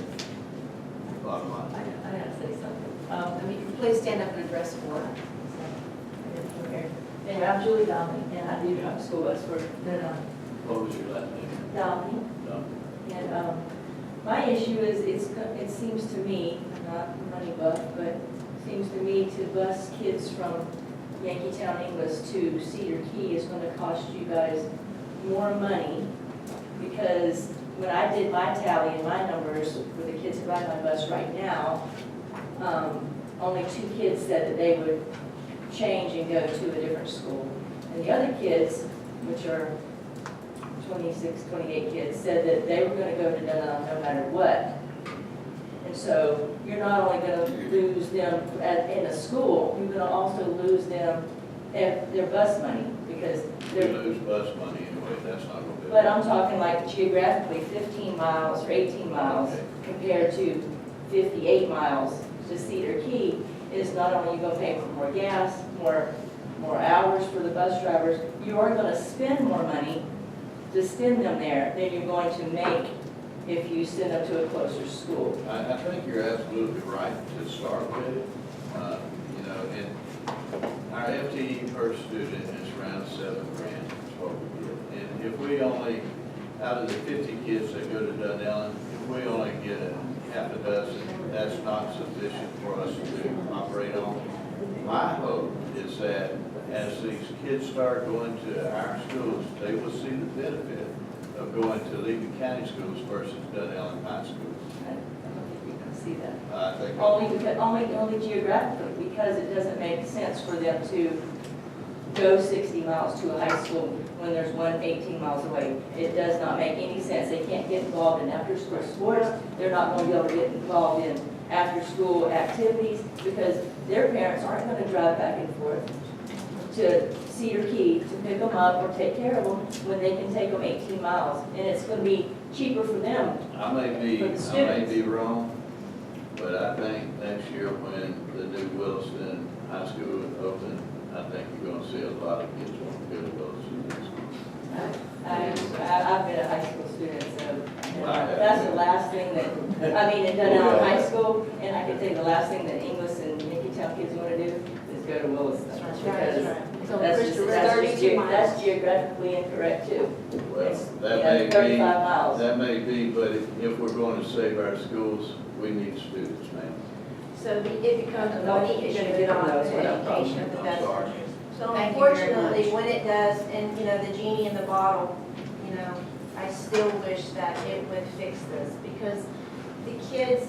Bottom line. I gotta say something. I mean, please stand up and address the board. And I'm Julie Dowling, and I do drive school bus for Denali. What was your last name? Dowling. No. And my issue is, it seems to me, I'm not a money buff, but it seems to me to bus kids from Yankeetown, Inglis to Cedar Key is going to cost you guys more money, because when I did my tally and my numbers for the kids who ride my bus right now, only 2 kids said that they would change and go to a different school. And the other kids, which are 26, 28 kids, said that they were going to go to Denali no matter what. And so you're not only gonna lose them in a school, you're gonna also lose them at their bus money, because We they're, lose bus money anyway, that's not gonna be. but I'm talking like geographically 15 miles or 18 miles compared to 58 miles to Cedar Key. Is not only you gonna pay for more gas, more hours for the bus drivers, you are gonna spend more money to send them there than you're going to make if you send them to a closer school. I think you're absolutely right to start with it. You know, and our FTE per student is around $7,000 is what we get. And if we only, out of the 50 kids that go to Dunellen, if we only get a half a dozen, that's not sufficient for us to operate on. My hope is that as these kids start going to our schools, they will see the benefit of going to Lincoln County schools versus Dunellen High Schools. I don't think you can see that. I think. Only geographically, because it doesn't make sense for them to go 60 miles to a high school when there's one 18 miles away. It does not make any sense. They can't get involved in after-school sports. They're not going to be able to get involved in after-school activities because their parents aren't going to drive back and forth to Cedar Key to pick them up or take care of them when they can take them 18 miles. And it's going to be cheaper for them. I may be wrong, but I think next year when the new Williston High School opens, I think you're gonna see a lot of kids want to go to Williston High School. I've been a high school student, so that's the last thing that, I mean, in Dunellen High School, and I can tell you the last thing that English and Yankeetown kids want to do is go to Williston. That's geographically incorrect too. Well, It's, that may be, 35 miles. that may be, but if we're going to save our schools, we need students, man. So it becomes a money issue and not an education of the I'm best. sorry. So Thank you very unfortunately, much. when it does, and you know, the genie in the bottle, you know, I still wish that it would fix this because the kids,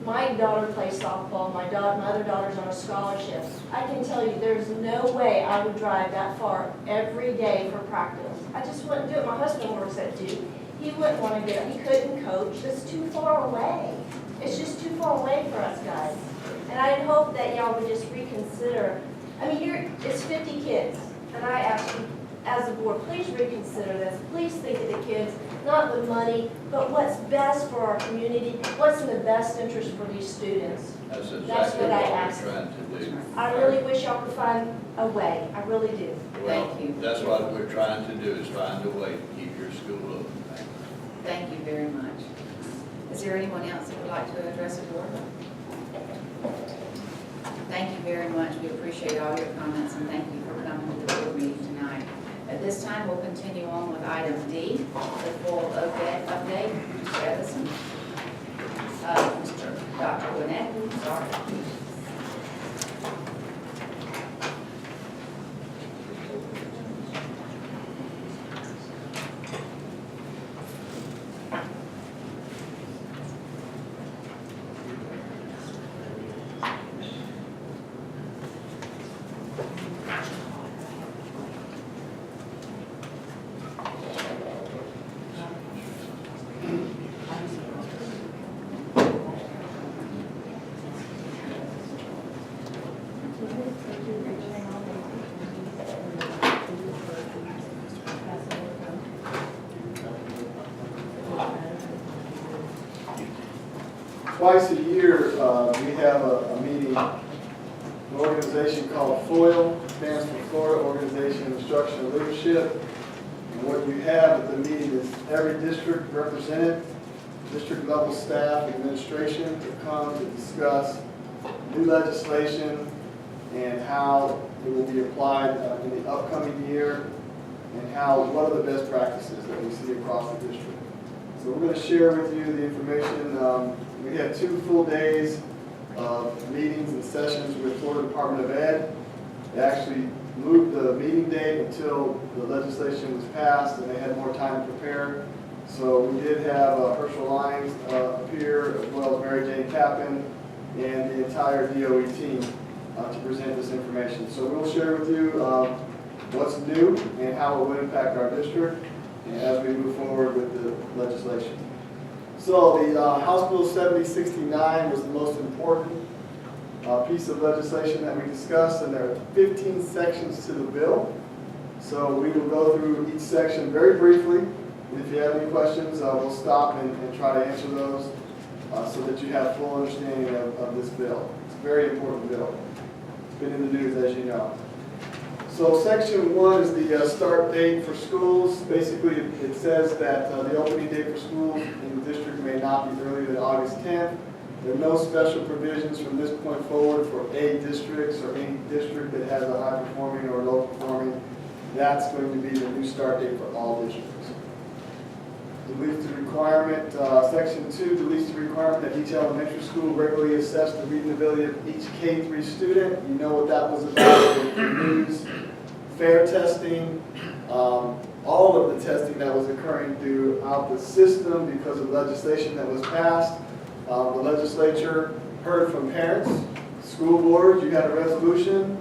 my daughter plays softball, my other daughter's on a scholarship. I can tell you, there's no way I would drive that far every day for practice. I just wouldn't do it. My husband works at Duke. He wouldn't want to get, he couldn't coach. It's too far away. It's just too far away for us guys. And I hope that y'all would just reconsider. I mean, it's 50 kids, and I ask you, as a board, please reconsider this. Please think of the kids, not the money, but what's best for our community, what's in the best interest for these students. That's That's exactly what what I we're asked. trying to do. I really wish y'all could find a way. I really do. Well, Thank you. that's what we're trying to do, is find a way to keep your school open. Thank you very much. Is there anyone else that would like to address the board? Thank you very much. We appreciate all your comments and thank you for coming to the board meeting tonight. At this time, we'll continue on with item D, the full update. Mr. Edison. Dr. Gwinnett, sorry. Twice a year, we have a meeting, an organization called FOIL, stands for Florida Organization of Instruction and Leadership. And what you have at the meeting is every district represented, district level staff, administration to come to discuss new legislation and how it will be applied in the upcoming year and what are the best practices that we see across the district. So we're going to share with you the information. We had 2 full days of meetings and sessions with Florida Department of Ed. They actually moved the meeting date until the legislation was passed and they had more time to prepare. So we did have Herschel Lyons appear, as well as Mary Jane Tappan and the entire DOE team to present this information. So we'll share with you what's new and how it would impact our district and as we move forward with the legislation. So the House Bill 7069 was the most important piece of legislation that we discussed, and there are 15 sections to the bill. So we will go through each section very briefly. If you have any questions, we'll stop and try to answer those so that you have full understanding of this bill. It's a very important bill. It's been in the news, as you know. So section 1 is the start date for schools. Basically, it says that the opening date for schools in the district may not be earlier than August 10th. There are no special provisions from this point forward for A districts or any district that has a high performing or low performing. That's going to be the new start date for all districts. Deletes the requirement, section 2 deletes the requirement that each elementary school regularly assess the reading ability of each K-3 student. You know what that was about, it removes fair testing, all of the testing that was occurring throughout the system because of legislation that was passed. The legislature heard from parents, school boards, you got a resolution,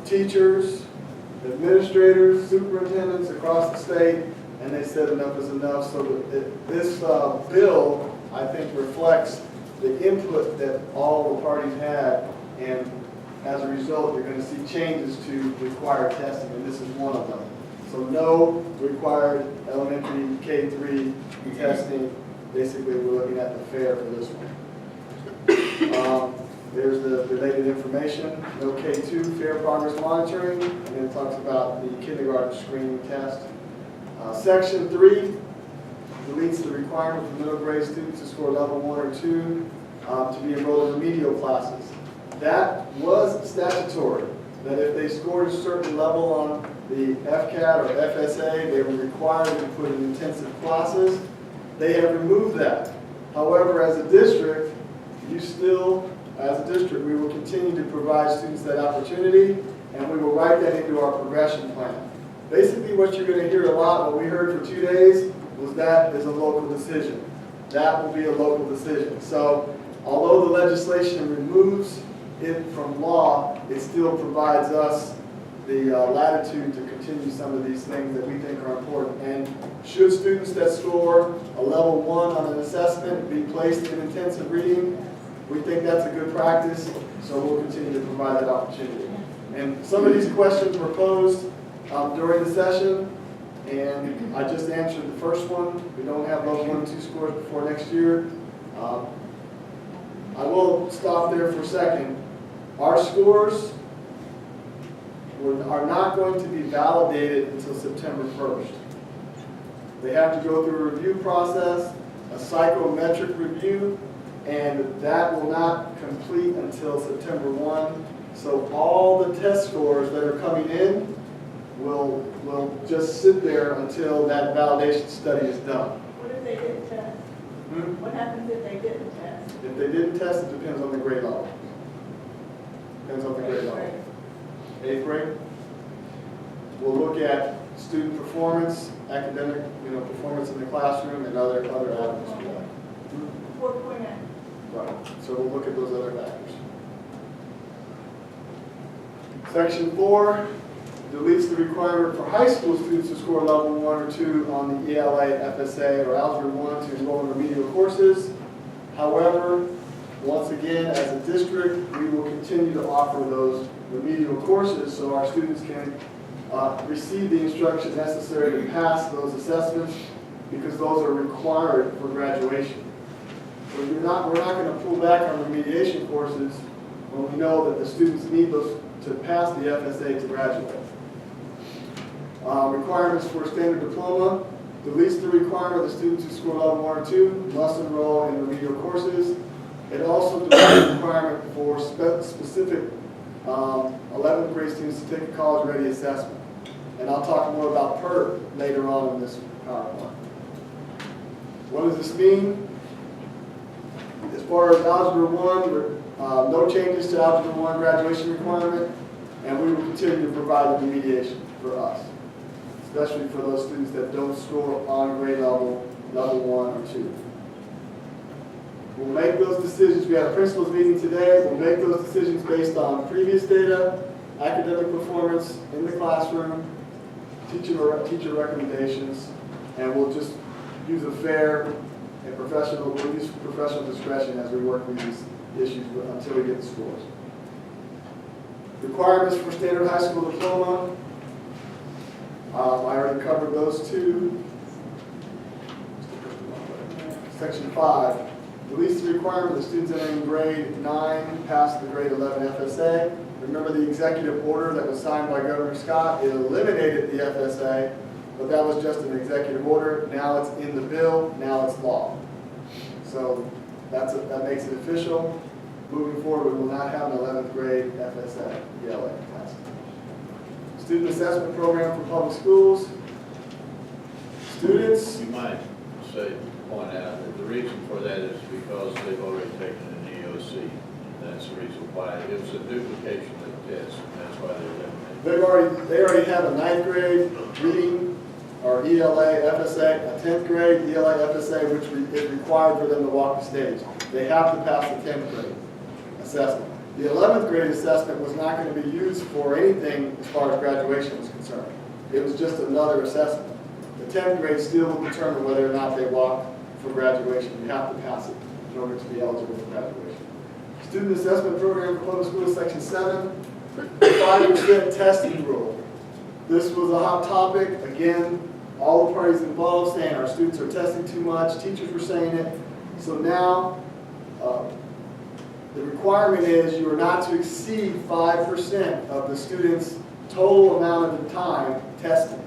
teachers, administrators, superintendents across the state, and they said enough is enough. So this bill, I think, reflects the input that all the parties had, and as a result, you're going to see changes to required testing, and this is one of them. So no required elementary K-3 testing. Basically, we're looking at the fair for this one. There's the related information. No K-2 fair progress monitoring, and then it talks about the kindergarten screening test. Section 3 deletes the requirement for middle grade students to score level 1 or 2 to be enrolled in remedial classes. That was statutory, that if they scored a certain level on the FCAT or FSA, they were required to put in intensive classes. They have removed that. However, as a district, as a district, we will continue to provide students that opportunity, and we will write that into our progression plan. Basically, what you're going to hear a lot, what we heard for 2 days, was that is a local decision. That will be a local decision. So, although the legislation removes it from law, it still provides us the latitude to continue some of these things that we think are important. And should students that score a level 1 on an assessment be placed in intensive reading, we think that's a good practice, so we'll continue to provide that opportunity. And some of these questions were posed during the session, and I just answered the first one. We don't have level 1 and 2 scores before next year. I will stop there for a second. Our scores are not going to be validated until September 1st. They have to go through a review process, a psychometric review, and that will not complete until September 1. So all the test scores that are coming in will just sit there until that validation study is done. What if they didn't test? What happens if they didn't test? If they didn't test, it depends on the grade level. Depends on the grade level. 8th grade. We'll look at student performance, academic, performance in the classroom, and other items. 4.8. Right. So we'll look at those other factors. Section 4 deletes the requirement for high school students to score level 1 or 2 on the ELA, FSA, or Algebra 1 to enroll in remedial courses. However, once again, as a district, we will continue to offer those remedial courses so our students can receive the instruction necessary to pass those assessments, because those are required for graduation. So we're not going to pull back on remediation courses when we know that the students need those to pass the FSA to graduate. Requirements for standard diploma deletes the requirement that students who score level 1 or 2 must enroll in remedial courses. It also deletes the requirement for specific 11th grade students to take a college-ready assessment. And I'll talk more about PERT later on in this PowerPoint. What does this mean? As far as Algebra 1, no changes to Algebra 1 graduation requirement, and we will continue to provide the remediation for us, especially for those students that don't score on grade level 1 or 2. We'll make those decisions. We had a principals meeting today. We'll make those decisions based on previous data, academic performance in the classroom, teacher recommendations, and we'll just use a fair and we'll use professional discretion as we work through these issues until we get the scores. Requirements for standard high school diploma. I already covered those two. Section 5, release the requirement that students entering grade 9 pass the grade 11 FSA. Remember the executive order that was signed by Governor Scott? It eliminated the FSA, but that was just an executive order. Now it's in the bill, now it's law. So that makes it official. Moving forward, we will not have an 11th grade FSA, ELA test. Student assessment program for public schools. Students. You might point out that the reason for that is because they've already taken an EOC. That's the reason why. It was a duplication of the test, and that's why they eliminated it. They already have a 9th grade reading or ELA FSA, a 10th grade ELA FSA, which is required for them to walk the stage. They have to pass the 10th grade assessment. The 11th grade assessment was not going to be used for anything as far as graduation was concerned. It was just another assessment. The 10th grade still will determine whether or not they walk for graduation. You have to pass it in order to be eligible for graduation. Student assessment program for public schools, section 7, 5% testing rule. This was a hot topic. Again, all the parties involved saying our students are testing too much. Teachers were saying it. So now, the requirement is you are not to exceed 5% of the student's total amount of the time testing.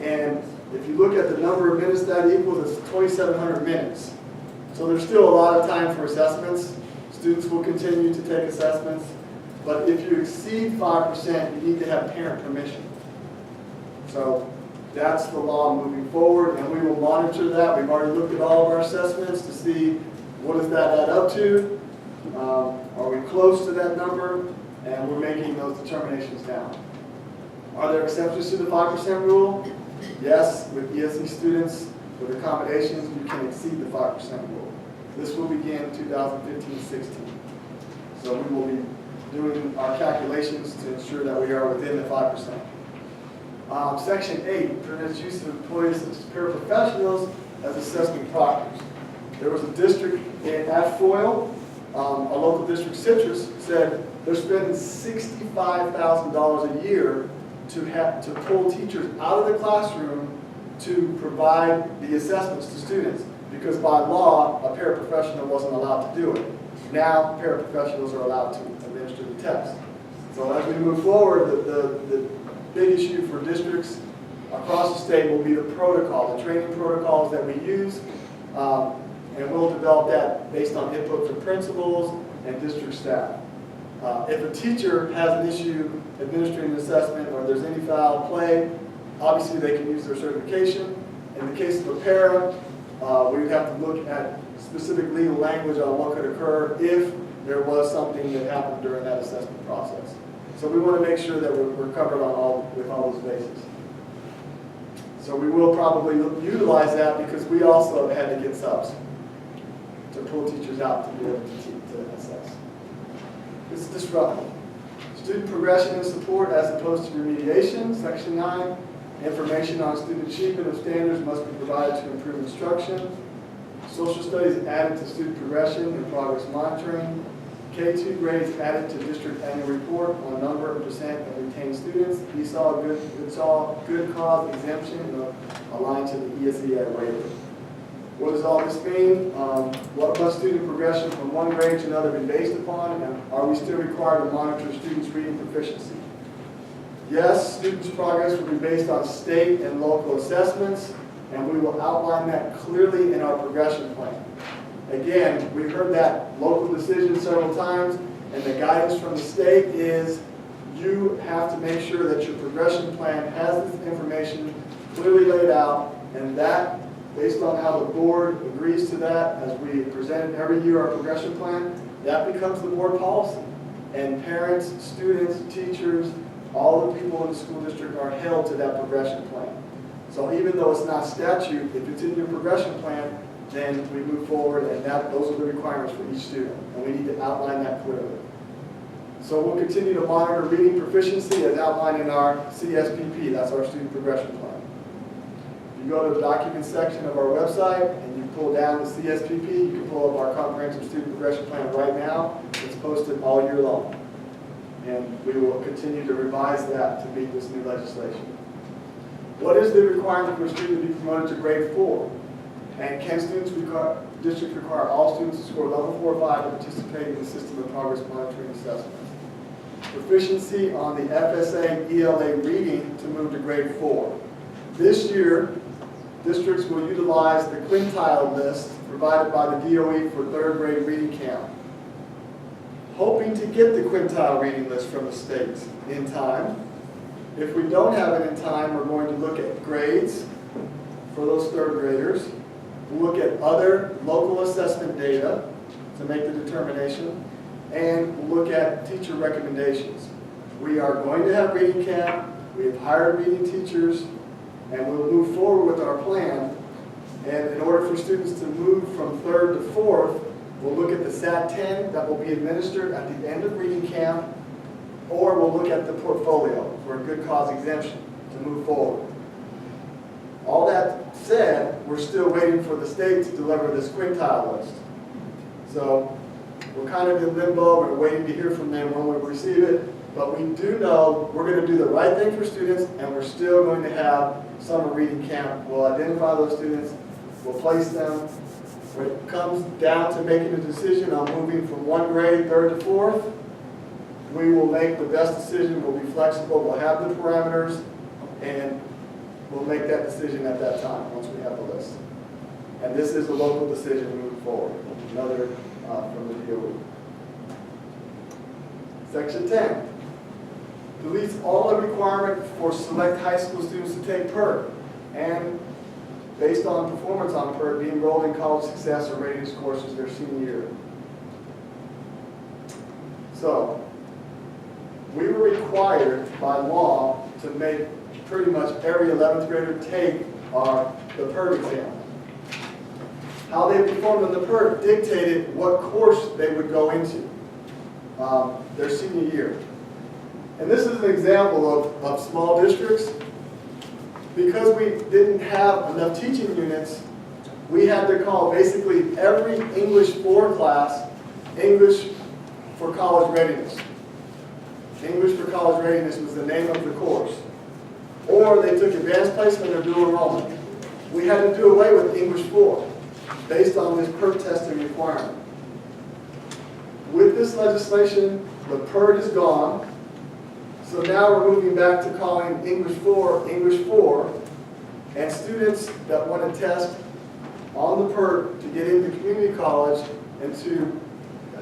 And if you look at the number of minutes that equals, it's 2,700 minutes. So there's still a lot of time for assessments. Students will continue to take assessments. But if you exceed 5%, you need to have parent permission. So that's the law moving forward, and we will monitor that. We've already looked at all of our assessments to see what does that add up to. Are we close to that number? And we're making those determinations now. Are there exceptions to the 5% rule? Yes, with ESE students, with accommodations, you can exceed the 5% rule. This will begin 2015-16. So we will be doing our calculations to ensure that we are within the 5%. Section 8 permits use of employees as paraprofessionals as assessment proctors. There was a district at Foyle, a local district, Citrus, said they're spending $65,000 a year to pull teachers out of the classroom to provide the assessments to students, because by law, a paraprofessional wasn't allowed to do it. Now, paraprofessionals are allowed to administer the test. So as we move forward, the big issue for districts across the state will be the protocol, the training protocols that we use, and we'll develop that based on input from principals and district staff. If a teacher has an issue administering an assessment or there's any foul play, obviously they can use their certification. In the case of a para, we would have to look at specific legal language on what could occur if there was something that happened during that assessment process. So we want to make sure that we're covered on with all those bases. So we will probably utilize that because we also had to get subs to pull teachers out to be able to assess. It's disruptive. Student progression and support as opposed to remediation, section 9. Information on student achievement of standards must be provided to improve instruction. Social studies added to student progression and progress monitoring. K2 grades added to district annual report on number and percent of retained students. ESOL good cause exemption aligned to the ESEA waiver. What does all this mean? What must student progression from one grade to another be based upon? And are we still required to monitor students' reading proficiency? Yes, students' progress will be based on state and local assessments, and we will outline that clearly in our progression plan. Again, we've heard that local decision several times, and the guidance from the state is you have to make sure that your progression plan has this information clearly laid out, and that, based on how the board agrees to that, as we present every year our progression plan, that becomes the board policy. And parents, students, teachers, all the people in the school district are held to that progression plan. So even though it's not statute, if it's in your progression plan, then we move forward, and those are the requirements for each student, and we need to outline that clearly. So we'll continue to monitor reading proficiency as outlined in our CSPP, that's our student progression plan. you go to the documents section of our website and you pull down the CSPP, you can pull up our comprehensive student progression plan right now. It's posted all year long. And we will continue to revise that to meet this new legislation. What is the requirement for a student to be promoted to grade 4? And can districts require all students to score level 4 or 5 to participate in the system of progress monitoring assessments? Proficiency on the FSA ELA reading to move to grade 4. This year, districts will utilize the quintile list provided by the DOE for 3rd grade reading count. Hoping to get the quintile reading list from the state in time. If we don't have it in time, we're going to look at grades for those 3rd graders. We'll look at other local assessment data to make the determination, and we'll look at teacher recommendations. We are going to have reading camp, we have hired reading teachers, and we'll move forward with our plan. And in order for students to move from 3rd to 4th, we'll look at the SAT-10 that will be administered at the end of reading camp, or we'll look at the portfolio for a good cause exemption to move forward. All that said, we're still waiting for the state to deliver this quintile list. So we're kind of in limbo, we're waiting to hear from them when we receive it, but we do know we're going to do the right thing for students, and we're still going to have summer reading camp. We'll identify those students, we'll place them. When it comes down to making a decision on moving from 1 grade, 3rd to 4th, we will make the best decision, we'll be flexible, we'll have the parameters, and we'll make that decision at that time, once we have the list. And this is a local decision moving forward, another from the DOE. Section 10, deletes all the requirement for select high school students to take PERT, and based on performance on PERT, be enrolled in college success or readiness courses their senior year. So, we were required by law to make pretty much every 11th grader take the PERT exam. How they performed on the PERT dictated what course they would go into their senior year. And this is an example of small districts. Because we didn't have enough teaching units, we had to call basically every English 4 class English for College Readiness. English for College Readiness was the name of the course. Or they took advanced placement or dual enrollment. We had to do away with English 4 based on this PERT testing requirement. With this legislation, the PERT is gone. So now we're moving back to calling English 4, and students that want to test on the PERT to get into community college and to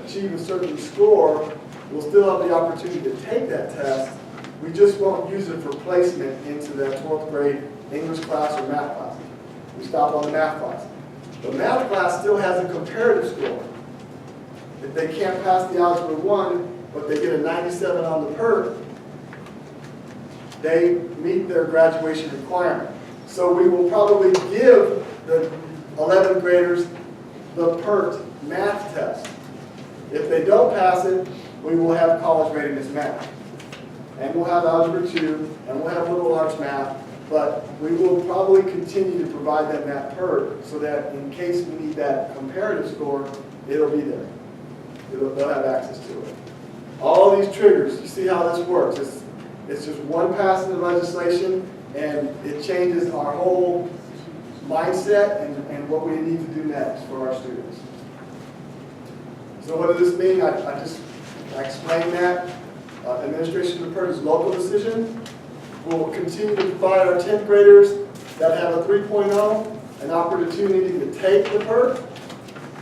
achieve a certain score will still have the opportunity to take that test. We just won't use it for placement into that 12th grade English class or math class. We stop on the math class. The math class still has a comparative score. If they can't pass the Algebra 1, but they get a 97 on the PERT, they meet their graduation requirement. So we will probably give the 11th graders the PERT math test. If they don't pass it, we will have college readiness math. And we'll have Algebra 2, and we'll have liberal arts math, but we will probably continue to provide them that PERT so that in case we need that comparative score, it'll be there. They'll have access to it. All these triggers, you see how this works. It's just one passing of legislation, and it changes our whole mindset and what we need to do next for our students. So what does this mean? I explained that. Administration of the PERT is a local decision. We'll continue to provide our 10th graders that have a 3.0 an opportunity to take the PERT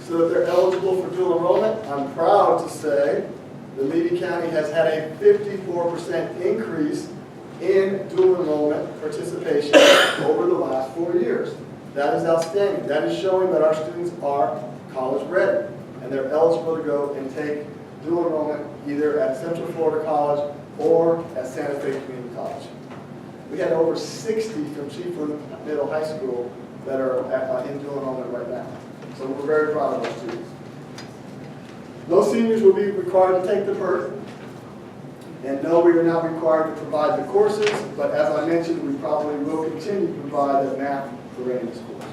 so that they're eligible for dual enrollment. I'm proud to say that Levy County has had a 54% increase in dual enrollment participation over the last 4 years. That is outstanding. That is showing that our students are college ready and they're eligible to go and take dual enrollment either at Central Florida College or at Santa Fe Community College. We had over 60 from Chief Middle High School that are in dual enrollment right now. So we're very proud of those students. Those seniors will be required to take the PERT. And no, we are not required to provide the courses, but as I mentioned, we probably will continue to provide the math for rating schools.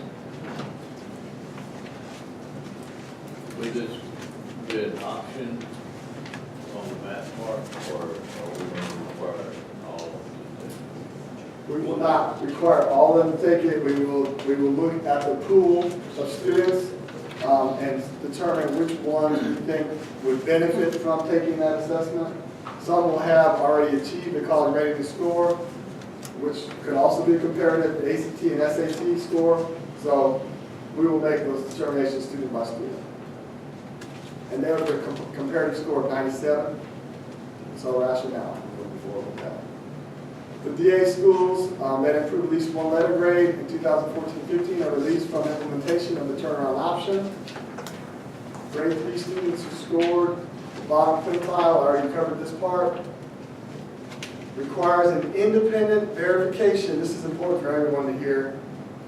Would this be an option on the math part, or are we going to require all of them? We will not require all of them to take it. We will look at the pool of students and determine which ones we think would benefit from taking that assessment. Some will have already achieved the college readiness score, which could also be comparative to ACT and SAT score. So we will make those determinations student by student. And there was a comparative score of 97. So rationale, moving forward with that. The DA schools that improved at least one letter grade in 2014-15 are released from implementation of the turnaround option. Grade 3 students who scored the bottom quintile, I already covered this part, requires an independent verification, this is important for everyone to hear,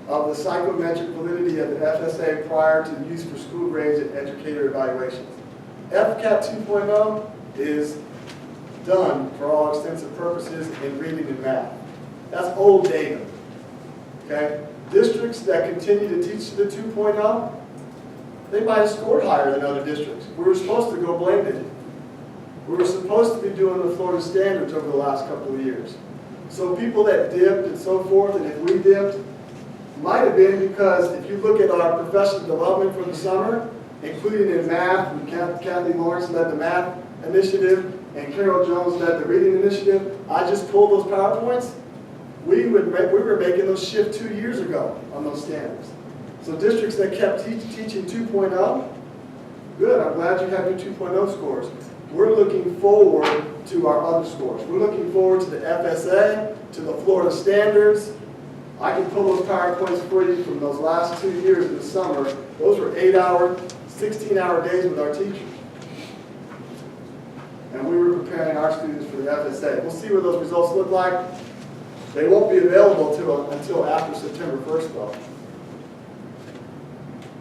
of the psychometric validity of the FSA prior to use for school grades and educator evaluations. FCAT 2.0 is done for all extensive purposes in reading and math. That's old data, okay? Districts that continue to teach the 2.0, they might have scored higher than other districts. We were supposed to go blended. We were supposed to be doing the Florida standards over the last couple of years. So people that dipped and so forth, and if we dipped, might have been because if you look at our professional development for the summer, including in math, and Kathy Lawrence led the math initiative, and Carol Jones led the reading initiative, I just pulled those PowerPoints. We were making those shift 2 years ago on those standards. So districts that kept teaching 2.0, good, I'm glad you have your 2.0 scores. We're looking forward to our other scores. We're looking forward to the FSA, to the Florida standards. I can pull those PowerPoints for you from those last 2 years in the summer. Those were 8-hour, 16-hour days with our teachers. And we were preparing our students for the FSA. We'll see what those results look like. They won't be available until after September 1st, though.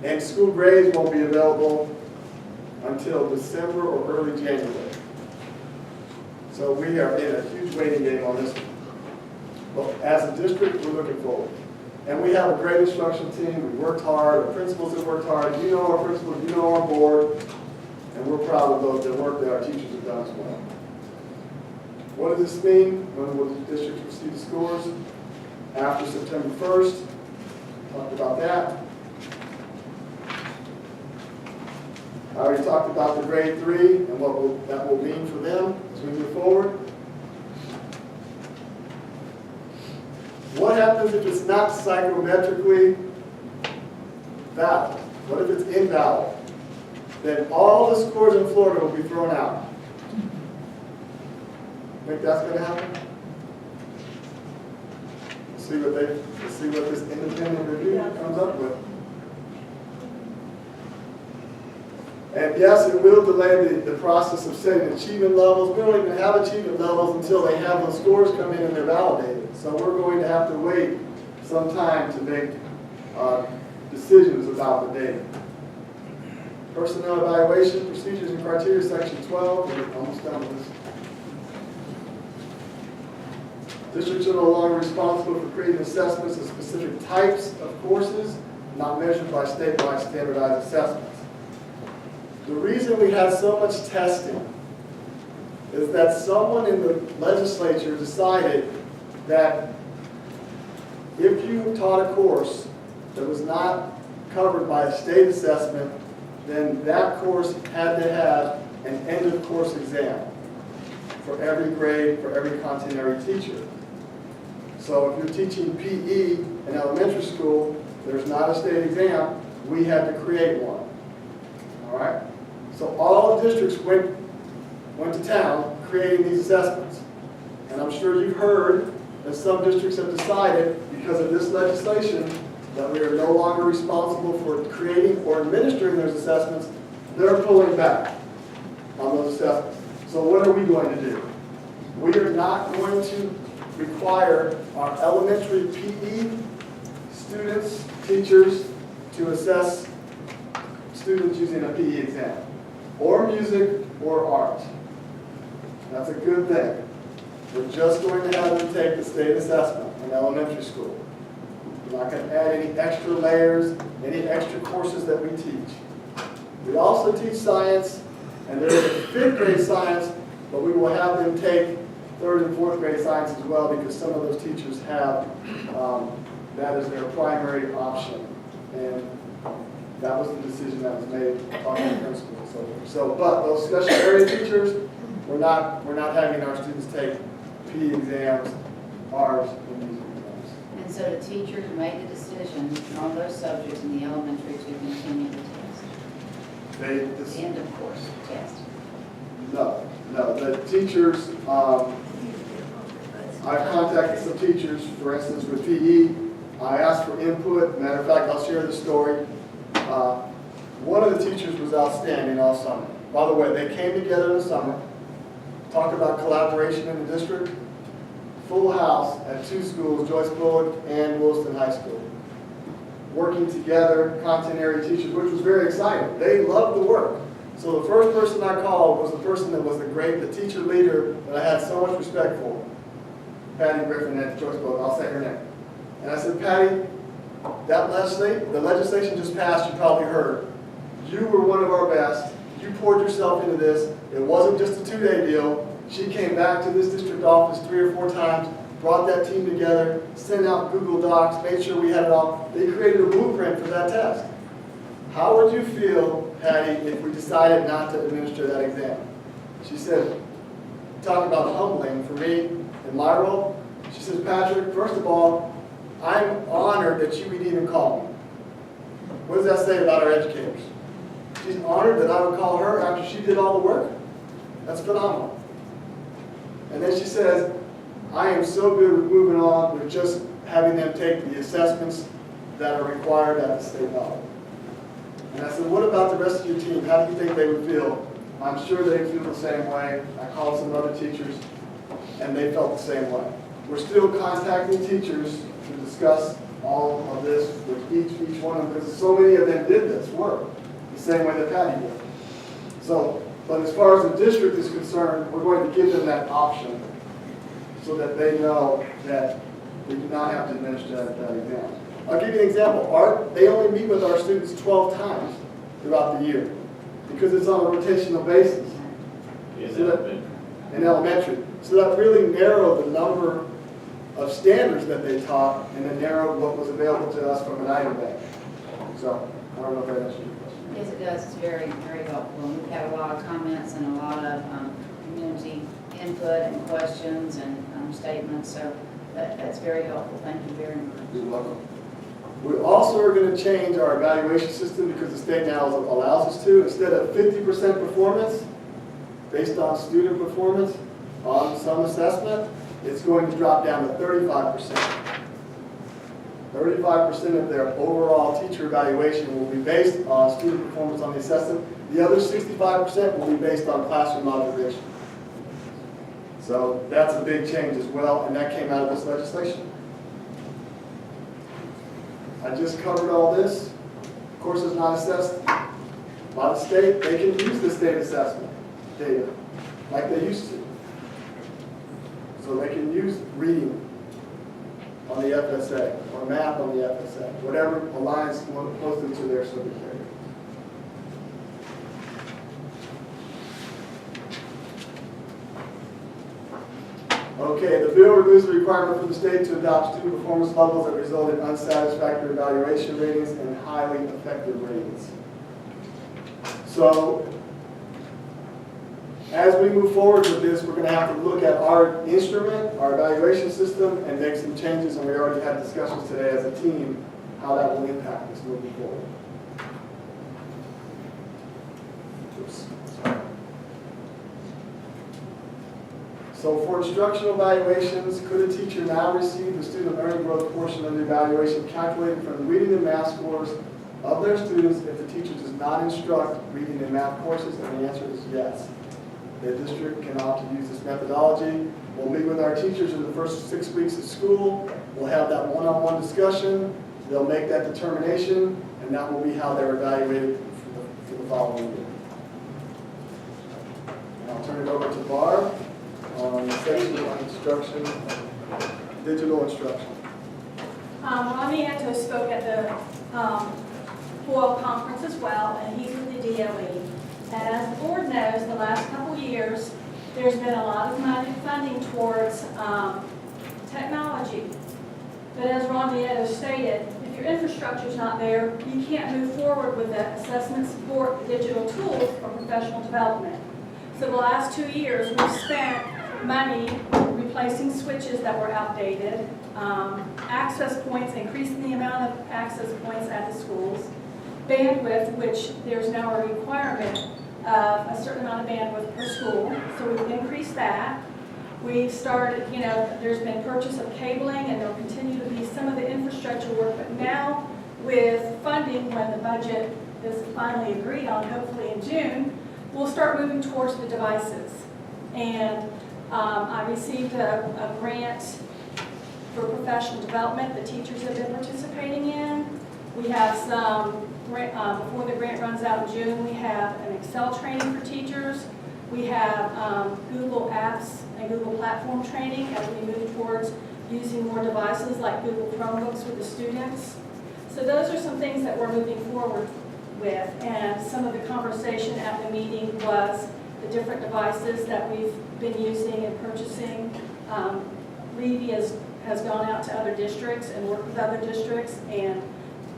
And school grades won't be available until December or early January. So we are in a huge waiting game on this one. But as a district, we're looking forward. And we have a great instructional team. We worked hard. Our principals have worked hard. You know our principals, you know our board. And we're proud of those that work that our teachers have done as well. What does this mean? When will the district receive the scores? After September 1st. Talked about that. I already talked about the grade 3 and what that will mean for them as we move forward. What happens if it's not psychometrically valid? What if it's invalid? Then all the scores in Florida will be thrown out. Think that's going to happen? Let's see what this independent review comes up with. And yes, it will delay the process of setting achievement levels. We don't even have achievement levels until they have those scores come in and they're validated. So we're going to have to wait some time to make decisions about the data. Personnel evaluation, procedures and criteria, section 12. We're almost done with this. Districts are no longer responsible for creating assessments of specific types of courses, not measured by statewide standardized assessments. The reason we have so much testing is that someone in the legislature decided that if you taught a course that was not covered by a state assessment, then that course had to have an end-of-course exam for every grade, for every content area teacher. So if you're teaching PE in elementary school, there's not a state exam, we had to create one. All right? So all districts went to town creating these assessments. And I'm sure you've heard that some districts have decided, because of this legislation, that we are no longer responsible for creating or administering those assessments. They're pulling back on those assessments. So what are we going to do? We are not going to require our elementary PE students, teachers, to assess students using a PE exam, or music, or art. That's a good thing. We're just going to have them take the state assessment in elementary school. We're not going to add any extra layers, any extra courses that we teach. We also teach science, and there is a 5th grade science, but we will have them take 3rd and 4th grade science as well, because some of those teachers have that as their primary option. And that was the decision that was made talking to the principal. But those special area teachers, we're not having our students take PE exams, ours, and these exams. And so the teachers made the decision on those subjects in the elementary to continue the test. The end of course test. No, the teachers, I've contacted some teachers, for instance, with PE. I asked for input. Matter of fact, I'll share the story. One of the teachers was outstanding all summer. By the way, they came together in the summer, talk about collaboration in the district. Full house at 2 schools, Joyce Bullock and Williston High School. Working together, content area teachers, which was very exciting. They loved the work. So the first person I called was the person that was the teacher leader that I had so much respect for. Patty Griffin at Joyce Bullock, I'll say her name. And I said, Patty, the legislation just passed, you probably heard. You were one of our best. You poured yourself into this. It wasn't just a 2-day deal. She came back to this district office 3 or 4 times, brought that team together, sent out Google Docs, made sure we had it all. They created a blueprint for that test. How would you feel, Patty, if we decided not to administer that exam? She said, talk about humbling for me in my role. She says, Patrick, first of all, I'm honored that you would even call me. What does that say about our educators? She's honored that I would call her after she did all the work. That's phenomenal. And then she says, I am so good with moving on with just having them take the assessments that are required at the state level. And I said, what about the rest of your team? How do you think they would feel? I'm sure they feel the same way. I called some other teachers, and they felt the same way. We're still contacting teachers to discuss all of this with each one of them, because so many of them did this work the same way that Patty did. So, but as far as the district is concerned, we're going to give them that option so that they know that we do not have to administer that exam. I'll give you an example. They only meet with our students 12 times throughout the year because it's on a rotational basis. In elementary. So that really narrowed the number of standards that they taught, and it narrowed what was available to us from an item bank. So, I don't know if that answers your question. Yes, it does. It's very, very helpful. And we've had a lot of comments and a lot of community input and questions and statements. So that's very helpful. Thank you very much. You're welcome. We also are going to change our evaluation system because the state now allows us to. Instead of 50% performance based on student performance on some assessment, it's going to drop down to 35%. 35% of their overall teacher evaluation will be based on student performance on the assessment. The other 65% will be based on classroom observation. So that's a big change as well, and that came out of this legislation. I just covered all this. Of course, it's not assessed by the state. They can use the state assessment data like they used to. So they can use reading on the FSA or math on the FSA, whatever aligns closely to their subject area. Okay, the bill removes the requirement for the state to adopt student performance levels that result in unsatisfactory evaluation ratings and highly effective ratings. So, as we move forward with this, we're going to have to look at our instrument, our evaluation system, and make some changes, and we already had discussions today as a team how that will impact us moving forward. Oops. So for instructional evaluations, could a teacher now receive the student learning growth portion of the evaluation calculated from the reading and math scores of their students if the teacher does not instruct reading and math courses? And the answer is yes. The district can opt to use this methodology. We'll meet with our teachers in the first 6 weeks of school. We'll have that one-on-one discussion. They'll make that determination, and that will be how they're evaluated for the following year. And I'll turn it over to Barb on the section on instruction, digital instruction. Ron Nieto spoke at the FOIL conference as well, and he's with the DOE. And as the board knows, the last couple years, there's been a lot of money funding towards technology. But as Ron Nieto stated, if your infrastructure's not there, you can't move forward with the assessment support, the digital tools for professional development. So the last 2 years, we've spent money replacing switches that were outdated, access points, increasing the amount of access points at the schools, bandwidth, which there's now a requirement of a certain amount of bandwidth per school, so we've increased that. We've started, there's been purchase of cabling, and there'll continue to be some of the infrastructure work, but now with funding, when the budget is finally agreed on, hopefully in June, we'll start moving towards the devices. And I received a grant for professional development the teachers have been participating in. We have some, before the grant runs out in June, we have an Excel training for teachers. We have Google Apps and Google Platform training as we move towards using more devices like Google Chromebooks with the students. So those are some things that we're moving forward with, and some of the conversation at the meeting was the different devices that we've been using and purchasing. Levy has gone out to other districts and worked with other districts, and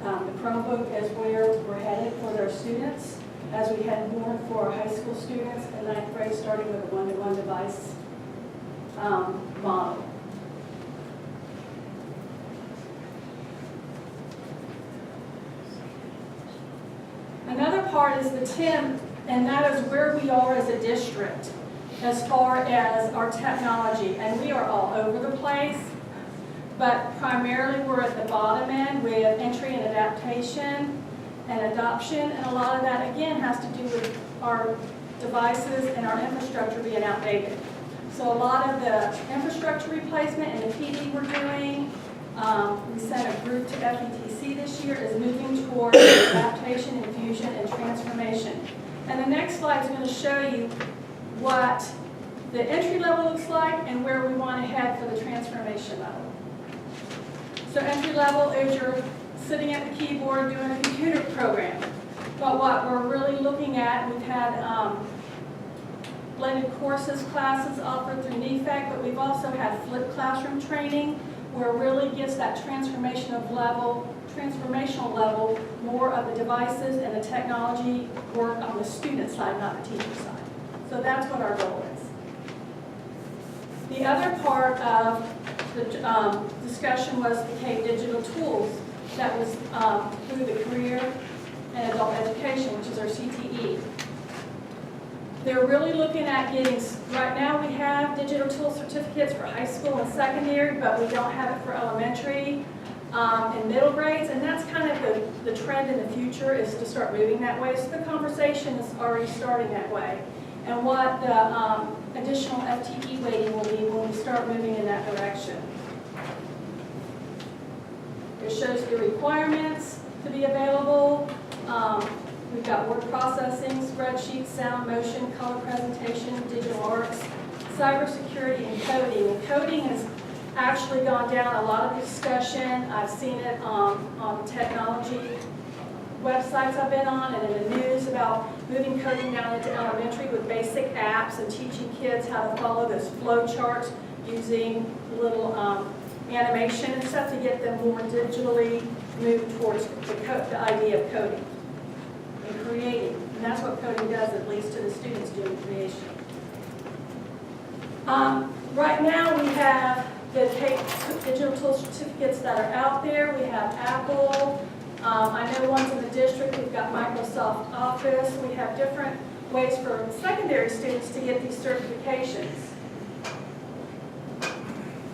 the Chromebook is where we're headed for their students, as we had more for our high school students in 9th grade, starting with a one-to-one device model. Another part is the TIM, and that is where we are as a district as far as our technology, and we are all over the place, but primarily we're at the bottom end with entry and adaptation and adoption, and a lot of that again has to do with our devices and our infrastructure being outdated. So a lot of the infrastructure replacement and the PD we're doing, we sent a group to FETC this year, is moving towards adaptation, infusion, and transformation. And the next slide is going to show you what the entry level looks like and where we want to head for the transformation level. So entry level is you're sitting at the keyboard doing a computer program. But what we're really looking at, we've had blended courses, classes offered through NEFAC, but we've also had flipped classroom training, where it really gets that transformational level, more of the devices and the technology work on the student side, not the teacher side. So that's what our goal is. The other part of the discussion was the CAPE digital tools that was through the Career and Adult Education, which is our CTE. They're really looking at getting, right now we have digital tool certificates for high school and secondary, but we don't have it for elementary and middle grades, and that's kind of the trend in the future, is to start moving that way. So the conversation is already starting that way. And what the additional FTE weighting will be when we start moving in that direction. It shows the requirements to be available. We've got word processing, spreadsheets, sound, motion, color presentation, digital arts, cybersecurity, and coding. And coding has actually gone down a lot of discussion. I've seen it on technology websites I've been on and in the news about moving coding down into elementary with basic apps and teaching kids how to follow those flow charts using little animation and stuff to get them more digitally moved towards the idea of coding and creating. And that's what coding does, at least to the students doing creation. Right now we have the digital tool certificates that are out there. We have Apple. I know ones in the district, we've got Microsoft Office. We have different ways for secondary students to get these certifications.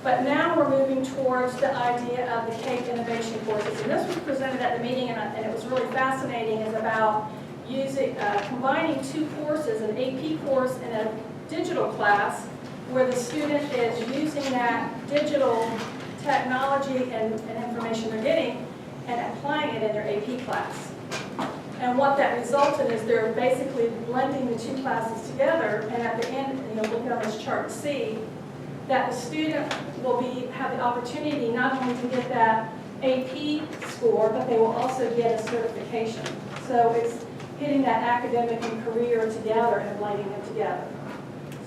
But now we're moving towards the idea of the CAPE innovation courses. And this was presented at the meeting, and it was really fascinating, is about using, combining two courses, an AP course and a digital class, where the student is using that digital technology and information they're getting and applying it in their AP class. And what that resulted is they're basically blending the two classes together, and at the end, look on this chart and see that the student will have the opportunity not only to get that AP score, but they will also get a certification. So it's hitting that academic and career together and blending them together.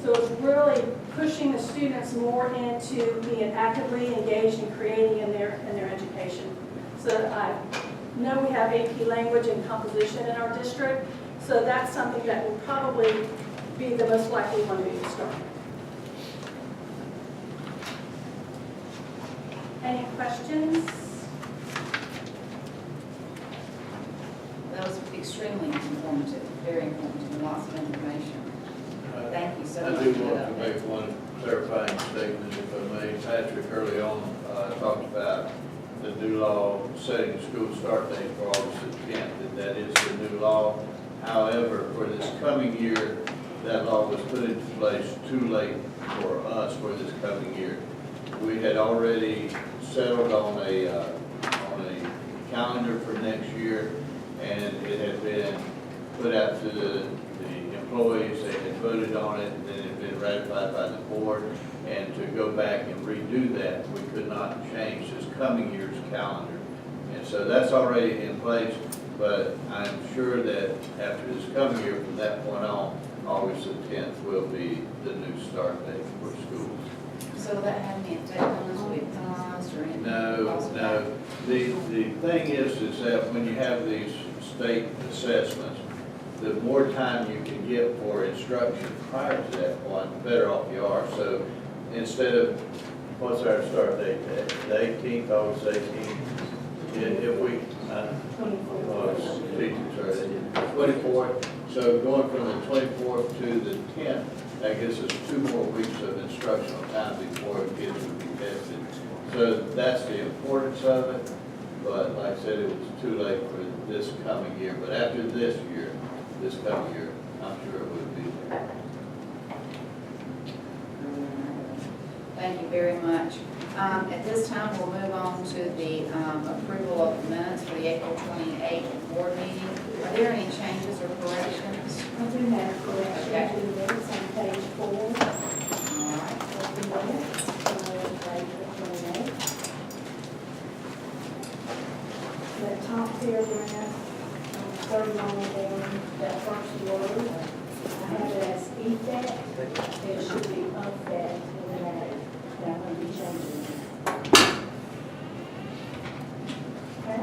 So it's really pushing the students more into being actively engaged and creating in their education. So I know we have AP language and composition in our district, so that's something that will probably be the most likely one to start. Any questions? That was extremely informative, very informative, lots of information. Thank you so much. I do want to make one clarifying statement, if I may. Patrick early on talked about the new law setting the school start date for August the 10th, and that is the new law. However, for this coming year, that law was put into place too late for us for this coming year. We had already settled on a calendar for next year, and it had been put out to the employees. They had voted on it, and then it had been ratified by the board. And to go back and redo that, we could not change this coming year's calendar. And so that's already in place, but I'm sure that after this coming year, from that point on, August the 10th will be the new start date for schools. So will that have any effect on us with penalized or anything? No. The thing is that when you have these state assessments, the more time you can get for instruction prior to that point, the better off you are. So instead of, what's our start date? The 18th, August 18th? If we, 24th. So going from the 24th to the 10th, that gives us 2 more weeks of instructional time before kids would be tested. So that's the importance of it. But like I said, it was too late for this coming year. But after this coming year, I'm sure it would be there. Thank you very much. At this time, we'll move on to the approval of the minutes for the April 28th board meeting. Are there any changes or corrections? I do have corrections to the minutes on page 4. All right. Of the minutes, page 28. The top paragraph, 31 down, that first word, I have it as effect. It should be effect in that. That will be changing. Okay?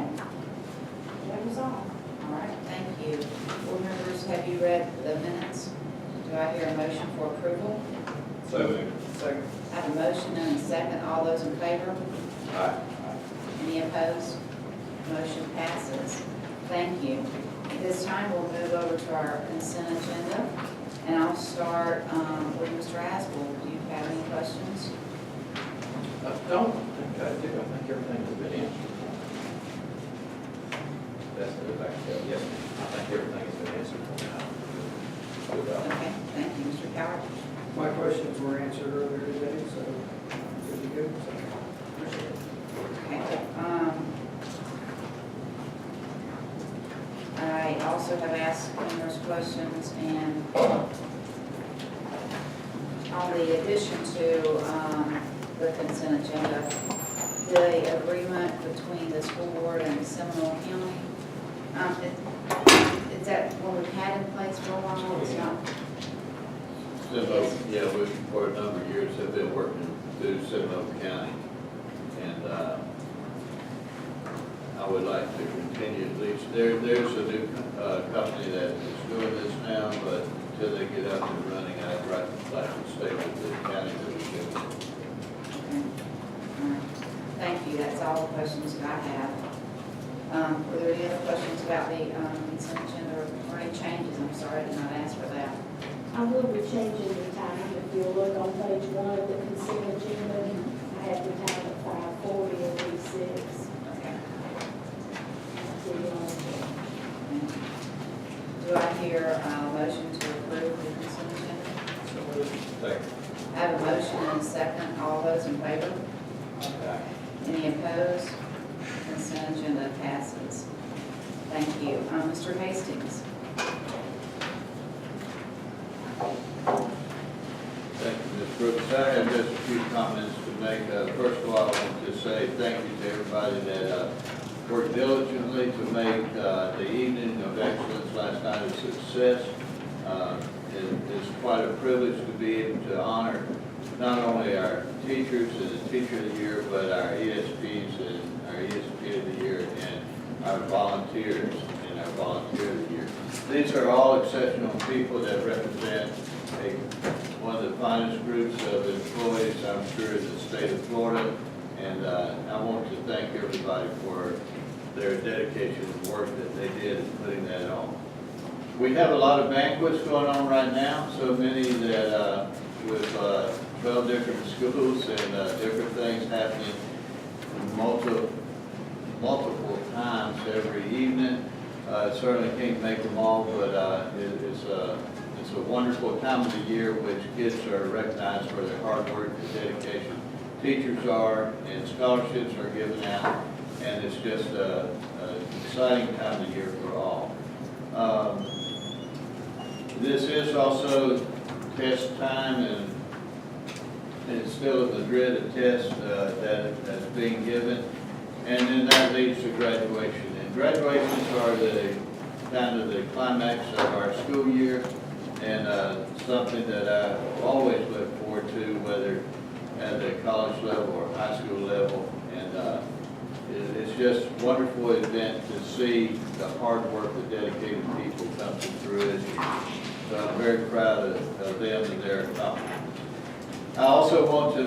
That was all. All right, thank you. Board members, have you read the minutes? Do I hear a motion for approval? So moved. Second. I have a motion and a second. All those in favor? Aye. Any opposed? Motion passes. Thank you. At this time, we'll move over to our consent agenda, and I'll start with Mr. Asple. Do you have any questions? I don't think I do. I think everything has been answered. That's the back there. Yes, I think everything has been answered for now. Okay, thank you, Mr. Coward. My questions were answered earlier today, so good to go. Okay. I also have asked numerous questions, and on the addition to the consent agenda, the agreement between the school board and Seminole County, is that what we've had in place for a while? It's not. Yeah, we, for a number of years, have been working through Seminole County, and I would like to continue at least. There's a new company that is doing this now, but until they get up and running, I'd like to stay with the county that we're doing it. Okay. All right. Thank you. That's all the questions that I have. Were there any other questions about the consent agenda or any changes? I'm sorry, I did not ask for that. I will be changing the time. If you'll look on page 1 of the consent agenda, I have the time at 5:40 and 36. Okay. So Do I hear a motion to approve the consent agenda? Second. I have a motion and a second. All those in favor? Any opposed? Consent agenda passes. Thank you. Mr. Hastings? Thank you, Ms. Brooks. I have just a few comments to make, first of all, I want to say thank you to everybody that worked diligently to make the evening of excellence last night a success. It's quite a privilege to be able to honor not only our teachers and the Teacher of the Year, but our ESPs and our ESP of the Year and our volunteers and our Volunteer of the Year. These are all exceptional people that represent one of the finest groups of employees, I'm sure, in the state of Florida. And I want to thank everybody for their dedication and work that they did in putting that on. We have a lot of banquets going on right now, so many that with 12 different schools and different things happening multiple times every evening. Certainly can't make them all, but it's a wonderful time of the year which kids are recognized for their hard work and dedication. Teachers are, and scholarships are given out, and it's just an exciting time of the year for all. This is also test time, and it's still the dreaded test that's being given, and then that leads to graduation. And graduations are the kind of the climax of our school year, and something that I always look forward to, whether at the college level or high school level. And it's just a wonderful event to see the hard work of dedicated people come through it. So I'm very proud of them and their accomplishments. I also want to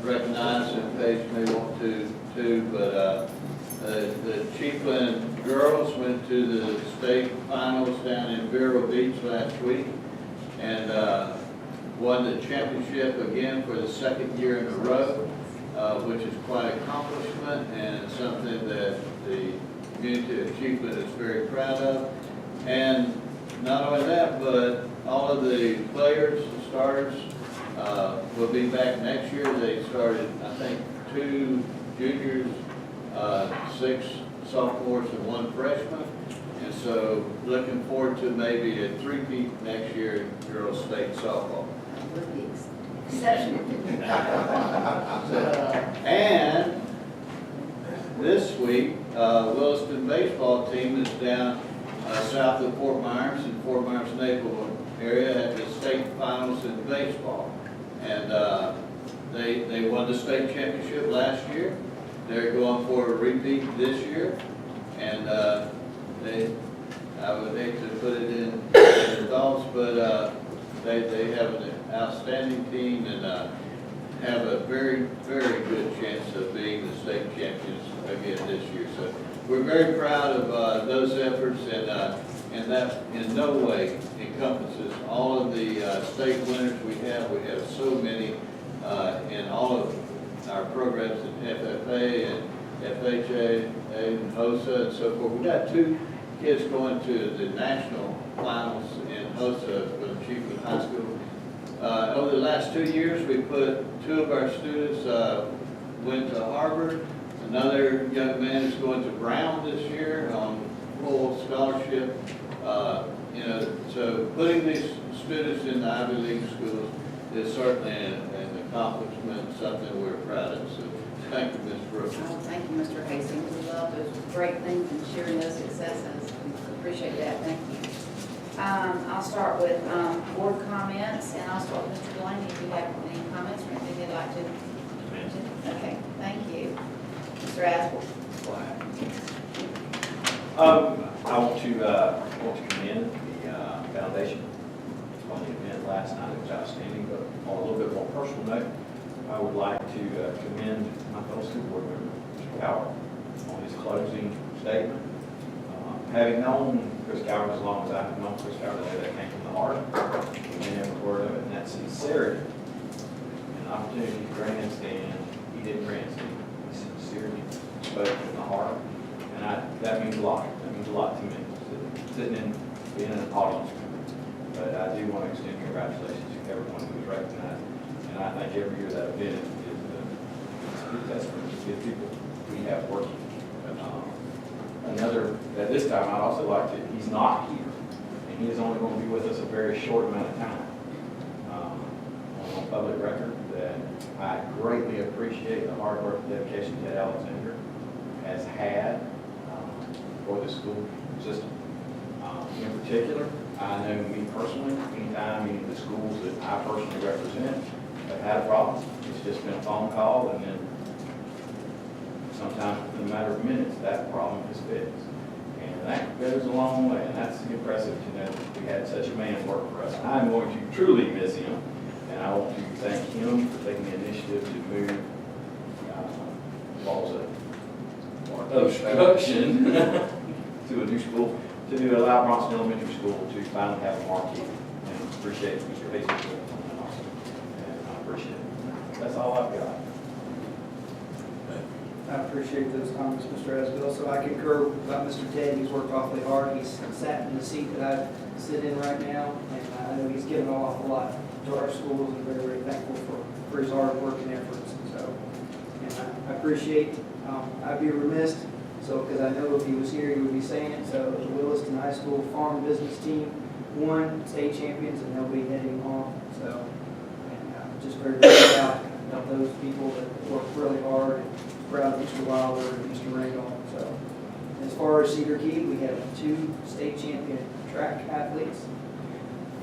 recognize, and Paige may want to too, but the Chiefland girls went to the state finals down in Vero Beach last week and won the championship again for the second year in a row, which is quite an accomplishment and something that the community of Chiefland is very proud of. And not only that, but all of the players, the starters, will be back next year. They started, I think, 2 juniors, 6 sophomores, and 1 freshman. And so looking forward to maybe a 3-peat next year in girls state softball. And this week, Williston baseball team is down south of Fort Myers in Fort Myers Naval area at the state finals in baseball. And they won the state championship last year. They're going for a repeat this year. And I would hate to put it in their thoughts, but they have an outstanding team and have a very, very good chance of being the state champions again this year. So we're very proud of those efforts, and that in no way encompasses all of the state winners we have. We have so many in all of our programs in FFA and FHA and HOSA and so forth. We've got 2 kids going to the national finals in HOSA for the Chiefland High School. Over the last 2 years, we put 2 of our students went to Harvard. Another young man is going to Brown this year on full scholarship. So putting these students in the Ivy League schools is certainly an accomplishment, something we're proud of. So thank you, Ms. Brooks. Well, thank you, Mr. Hastings. We love those great things and sharing those successes. We appreciate that. Thank you. I'll start with board comments, and I'll start with Mr. Delaney if you have any comments or anything you'd like to mention. Okay, thank you. Mr. Asple. I want to commend the foundation on the event last night. It was outstanding, but on a little bit more personal note, I would like to commend my fellow school board member, Mr. Coward, on his closing statement. Having known Chris Coward as long as I've known Chris Coward, that came from the heart, and every word of it, and that sincerity, an opportunity to grandstand. He didn't grandstand. He sincerely spoke from the heart, and that means a lot. That means a lot to me, sitting in, being in an audience. But I do want to extend congratulations to everyone who was recognized, and I think every year that event is a good testament to the people we have working. Another, at this time, I'd also like to, he's not here, and he is only going to be with us a very short amount of time. On public record, that I greatly appreciate the hard work and dedication that Alexander has had for the school system. In particular, I know me personally, anytime any of the schools that I personally represent have had a problem, it's just been a phone call, and then sometimes within a matter of minutes, that problem is fixed. And that goes a long way, and that's impressive to know that we had such a man work for us. I'm going to truly miss him, and I want to thank him for taking the initiative to move, what was it? Obstruction to a new school, to allow Bronson Elementary School to finally have a marquee. And appreciate Mr. Hasty for that also. And I appreciate it. That's all I've got. I appreciate those comments, Mr. Asbill. So I concur about Mr. Ted. He's worked awfully hard. He's sat in the seat that I sit in right now, and I know he's given an awful lot to our schools, and very, very thankful for his hard work and efforts. So, and I appreciate. I'd be remiss, because I know if he was here, he would be saying it. So the Williston High School Farm Business Team won state champions, and they'll be heading home. So, and just very, very proud of those people that worked really hard. And proud of Mr. Wilder and Mr. Randolph. So, as far as Cedar Key, we have 2 state champion track athletes,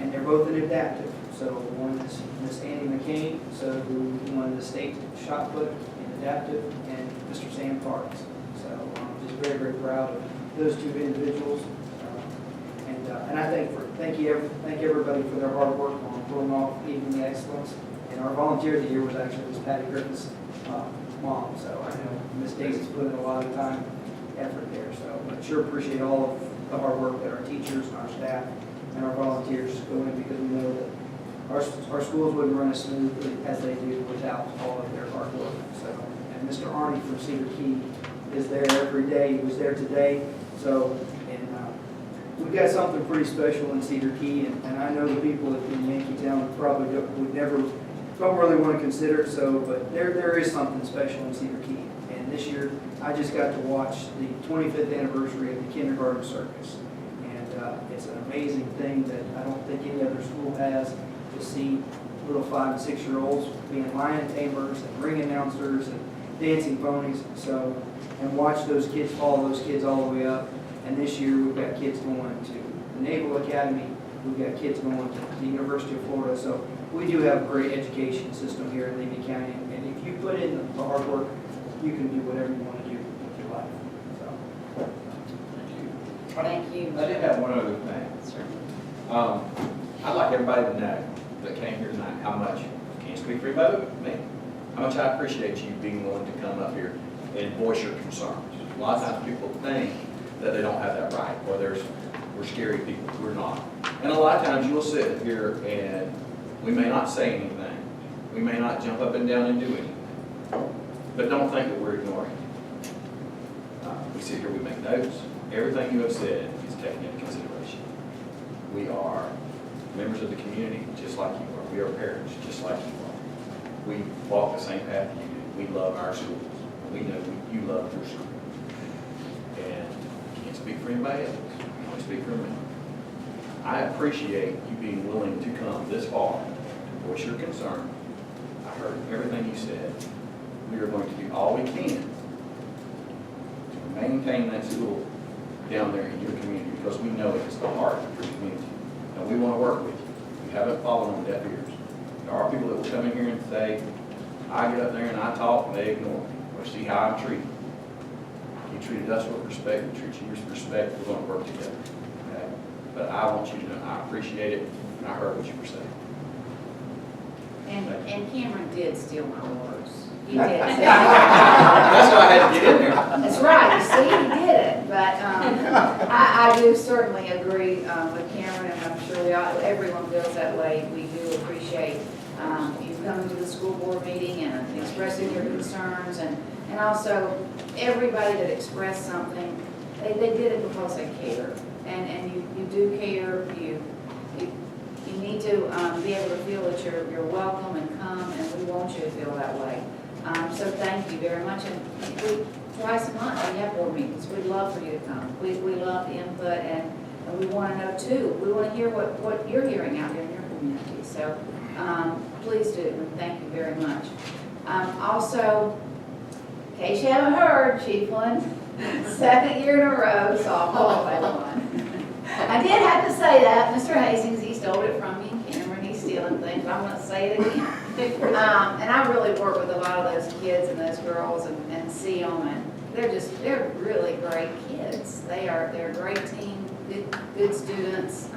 and they're both in adaptive. So one is Miss Andy McCain, who won the state shot put in adaptive, and Mr. Sam Parks. So I'm just very, very proud of those 2 individuals. And I thank everybody for their hard work on pulling off evening excellence. And our volunteer of the year was actually Miss Patty Griffith's mom. So I know Miss Daisy's put in a lot of time, effort there. So I sure appreciate all of the hard work that our teachers and our staff and our volunteers go in, because we know that our schools wouldn't run as smoothly as they do without all of their hard work. So, and Mr. Arnie from Cedar Key is there every day. He was there today. So, and we've got something pretty special in Cedar Key, and I know the people in Yankeetown probably don't really want to consider it so, but there is something special in Cedar Key. And this year, I just got to watch the 25th anniversary of the kindergarten circus. And it's an amazing thing that I don't think any other school has, to see little 5- and 6-year-olds being lion tamers and ring announcers and dancing ponies. So, and watch those kids follow those kids all the way up. And this year, we've got kids going to the Naval Academy. We've got kids going to the University of Florida. So we do have a great education system here in Levy County, and if you put in the hard work, you can do whatever you want to do with your life. So, Thank you. I did have one other thing. I'd like everybody to know that came here tonight how much, can't speak for everybody but me, how much I appreciate you being willing to come up here and voice your concerns. A lot of times people think that they don't have that right, or we're scary people. We're not. And a lot of times you'll sit here and we may not say anything. We may not jump up and down and do anything. But don't think that we're ignoring you. We sit here, we make notes. Everything you have said is taken into consideration. We are members of the community just like you are. We are parents just like you are. We walk the same path you do. We love our schools. We know you love your school. And I can't speak for anybody else. I can only speak for me. I appreciate you being willing to come this far to voice your concern. I heard everything you said. We are going to do all we can to maintain that school down there in your community, because we know it's the heart of your community. And we want to work with you. We haven't fallen on deaf ears. There are people that will come in here and say, I get up there and I talk and they ignore me, or see how I'm treated. You treated us with respect, we treat you with respect, we're going to work together. Okay? But I want you to know I appreciate it, and I heard what you were saying. And Cameron did steal my words. He did. That's why I had to get in there. That's right, you see, he did it, but I do certainly agree with Cameron, and I'm sure everyone feels that way. We do appreciate you coming to the school board meeting and expressing your concerns, and also everybody that expressed something, they did it because they care, and you do care. You need to be able to feel that you're welcome and come, and we want you to feel that way. So thank you very much. And twice a month we have board meetings. We'd love for you to come. We love the input, and we want to know too. We want to hear what you're hearing out there in your community. So please do, and thank you very much. Also, in case you haven't heard, Chiefland, second year in a row, softball they won. I did have to say that, Mr. Hastings, he stole it from me, Cameron, he's stealing things, I'm gonna say it again. And I really work with a lot of those kids and those girls and see them, and they're really great kids. They're a great team, good students.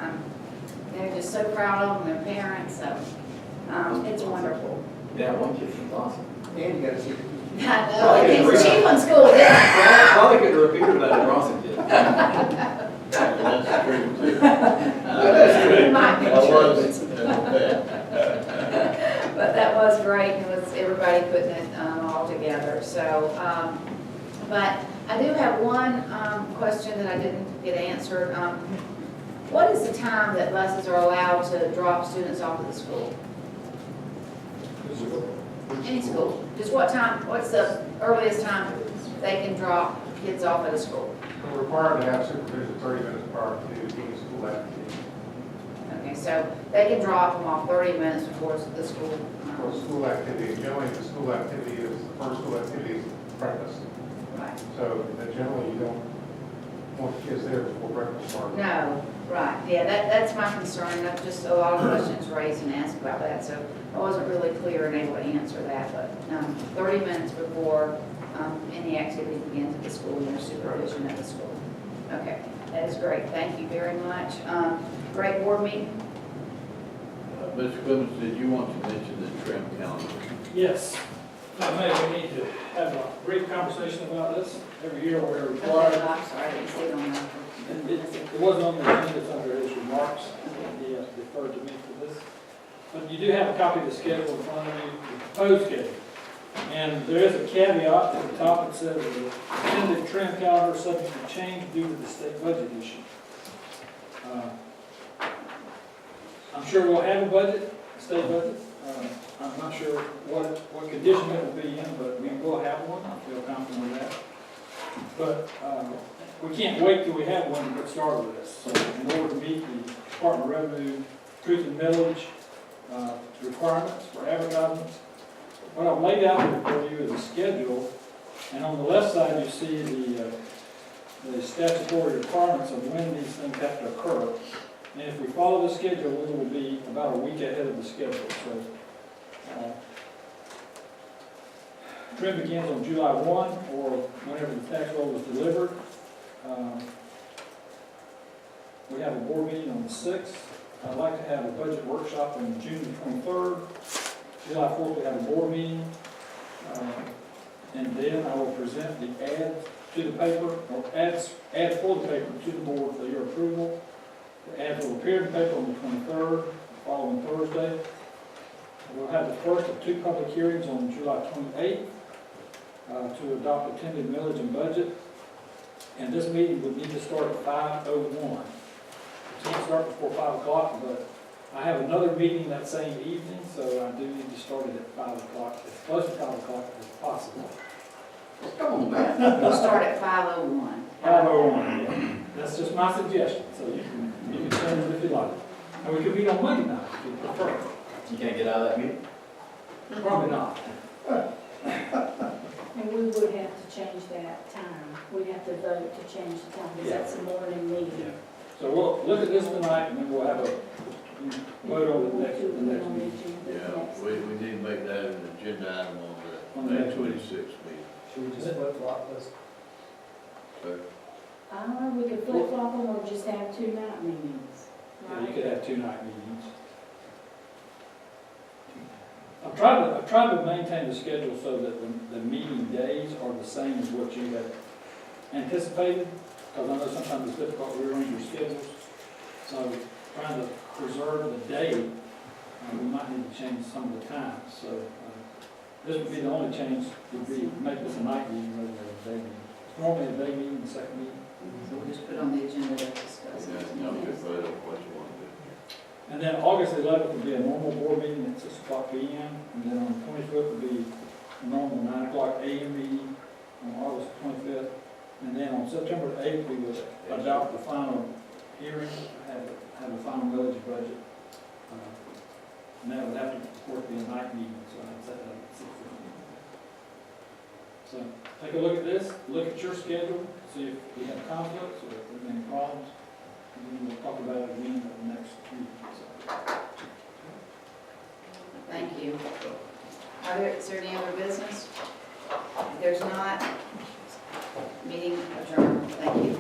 They're just so proud of them, their parents, so it's wonderful. Yeah, one kid from Dawson. And you gotta see. I know, it's a Chiefland school, didn't it? Probably could repeat it that Bronson did. That's true too. It might be I true. was, But that was great, it was everybody putting it all together, so, but I do have one question that I didn't get answered. What is the time that buses are allowed to drop students off at the school? Any school, just what time, what's the earliest time they can drop kids off at a school? We're required to have supervision 30 minutes prior to any school activity. Okay, so they can drop them off 30 minutes before the school. For school activity, generally the school activity is, the first school activity is breakfast. Right. So generally you don't want the kids there before breakfast starts. No, right, yeah, that's my concern, I've just a lot of questions raised and asked about that, so I wasn't really clear and able to answer that, but 30 minutes before any activity begins at the school, and their supervision at the school. Okay, that is great, thank you very much. Great board meeting. Mr. Clemens, did you want to mention the trim calendar? Yes. Maybe we need to have a brief conversation about this. Every year we're required. Okay, I'm sorry, I didn't see it on that. And it wasn't on the agenda, it's under his remarks. He has deferred to me for this. But you do have a copy of the schedule in front of you, the proposed schedule. And there is a caveat at the top that says the intended trim calendar subject to change due to the state budget issue. I'm sure we'll have a budget, a state budget. I'm not sure what condition it will be in, but we will have one. I feel confident with that. But we can't wait till we have one to get started with this. So in order to meet the Department of Revenue truth and millage requirements for advertisements, what I've laid out here for you is a schedule, and on the left side you see the statutory requirements of when these things have to occur. And if we follow the schedule, we will be about a week ahead of the schedule. So trim begins on July 1 or whenever the tax roll is delivered. We have a board meeting on the 6th. I'd like to have a budget workshop on June 23rd. July 4th, we have a board meeting. And then I will present the ad to the paper, or ads for the paper to the board for your approval. The ads will appear in the paper on the 23rd, following Thursday. We'll have the first of 2 public hearings on July 28th to adopt the tentative millage and budget. And this meeting would need to start at 5:01. It can't start before 5 o'clock, but I have another meeting that same evening, so I do need to start it at 5 o'clock, as close to 5 o'clock as possible. Come on, man. We'll start at 5:01. 5:01, yeah. That's just my suggestion, so you can change it if you like. And we could meet on Monday night if you prefer. You can't get out of that meeting? Probably not. And we would have to change that time. We'd have to vote to change the time, because that's a morning meeting. So we'll look at this tonight, and then we'll have a vote on the next meeting. Yeah, we need to make that an agenda item on the May 26th meeting. Should we just flip-flop this? Sir? We could flip-flop them or just have 2 night meetings. Yeah, you could have 2 night meetings. I've tried to maintain the schedule so that the meeting days are the same as what you have anticipated, because I know sometimes it's difficult to rearrange your schedules. So trying to preserve the day, we might need to change some of the times. So this would be the only change, would be make this a night meeting rather than a day meeting. It's normally a day meeting, the second meeting. So we'll just put on the agenda to discuss Yeah, it. y'all can vote on what you want to do. And then August 11th would be a normal board meeting at 6 o'clock p.m. And then on the 25th would be a normal 9 o'clock a.m. meeting on August 25th. And then on September 8th, we would adopt the final hearing, have a final village budget. And that would have to, of course, be a night meeting, so I'd set that up at 6:15. So take a look at this, look at your schedule, see if you have conflicts or if there's any problems. And then we'll talk about it again at the next meeting. So, Thank you. Is there any other business? If there's not, meeting adjourned. Thank you.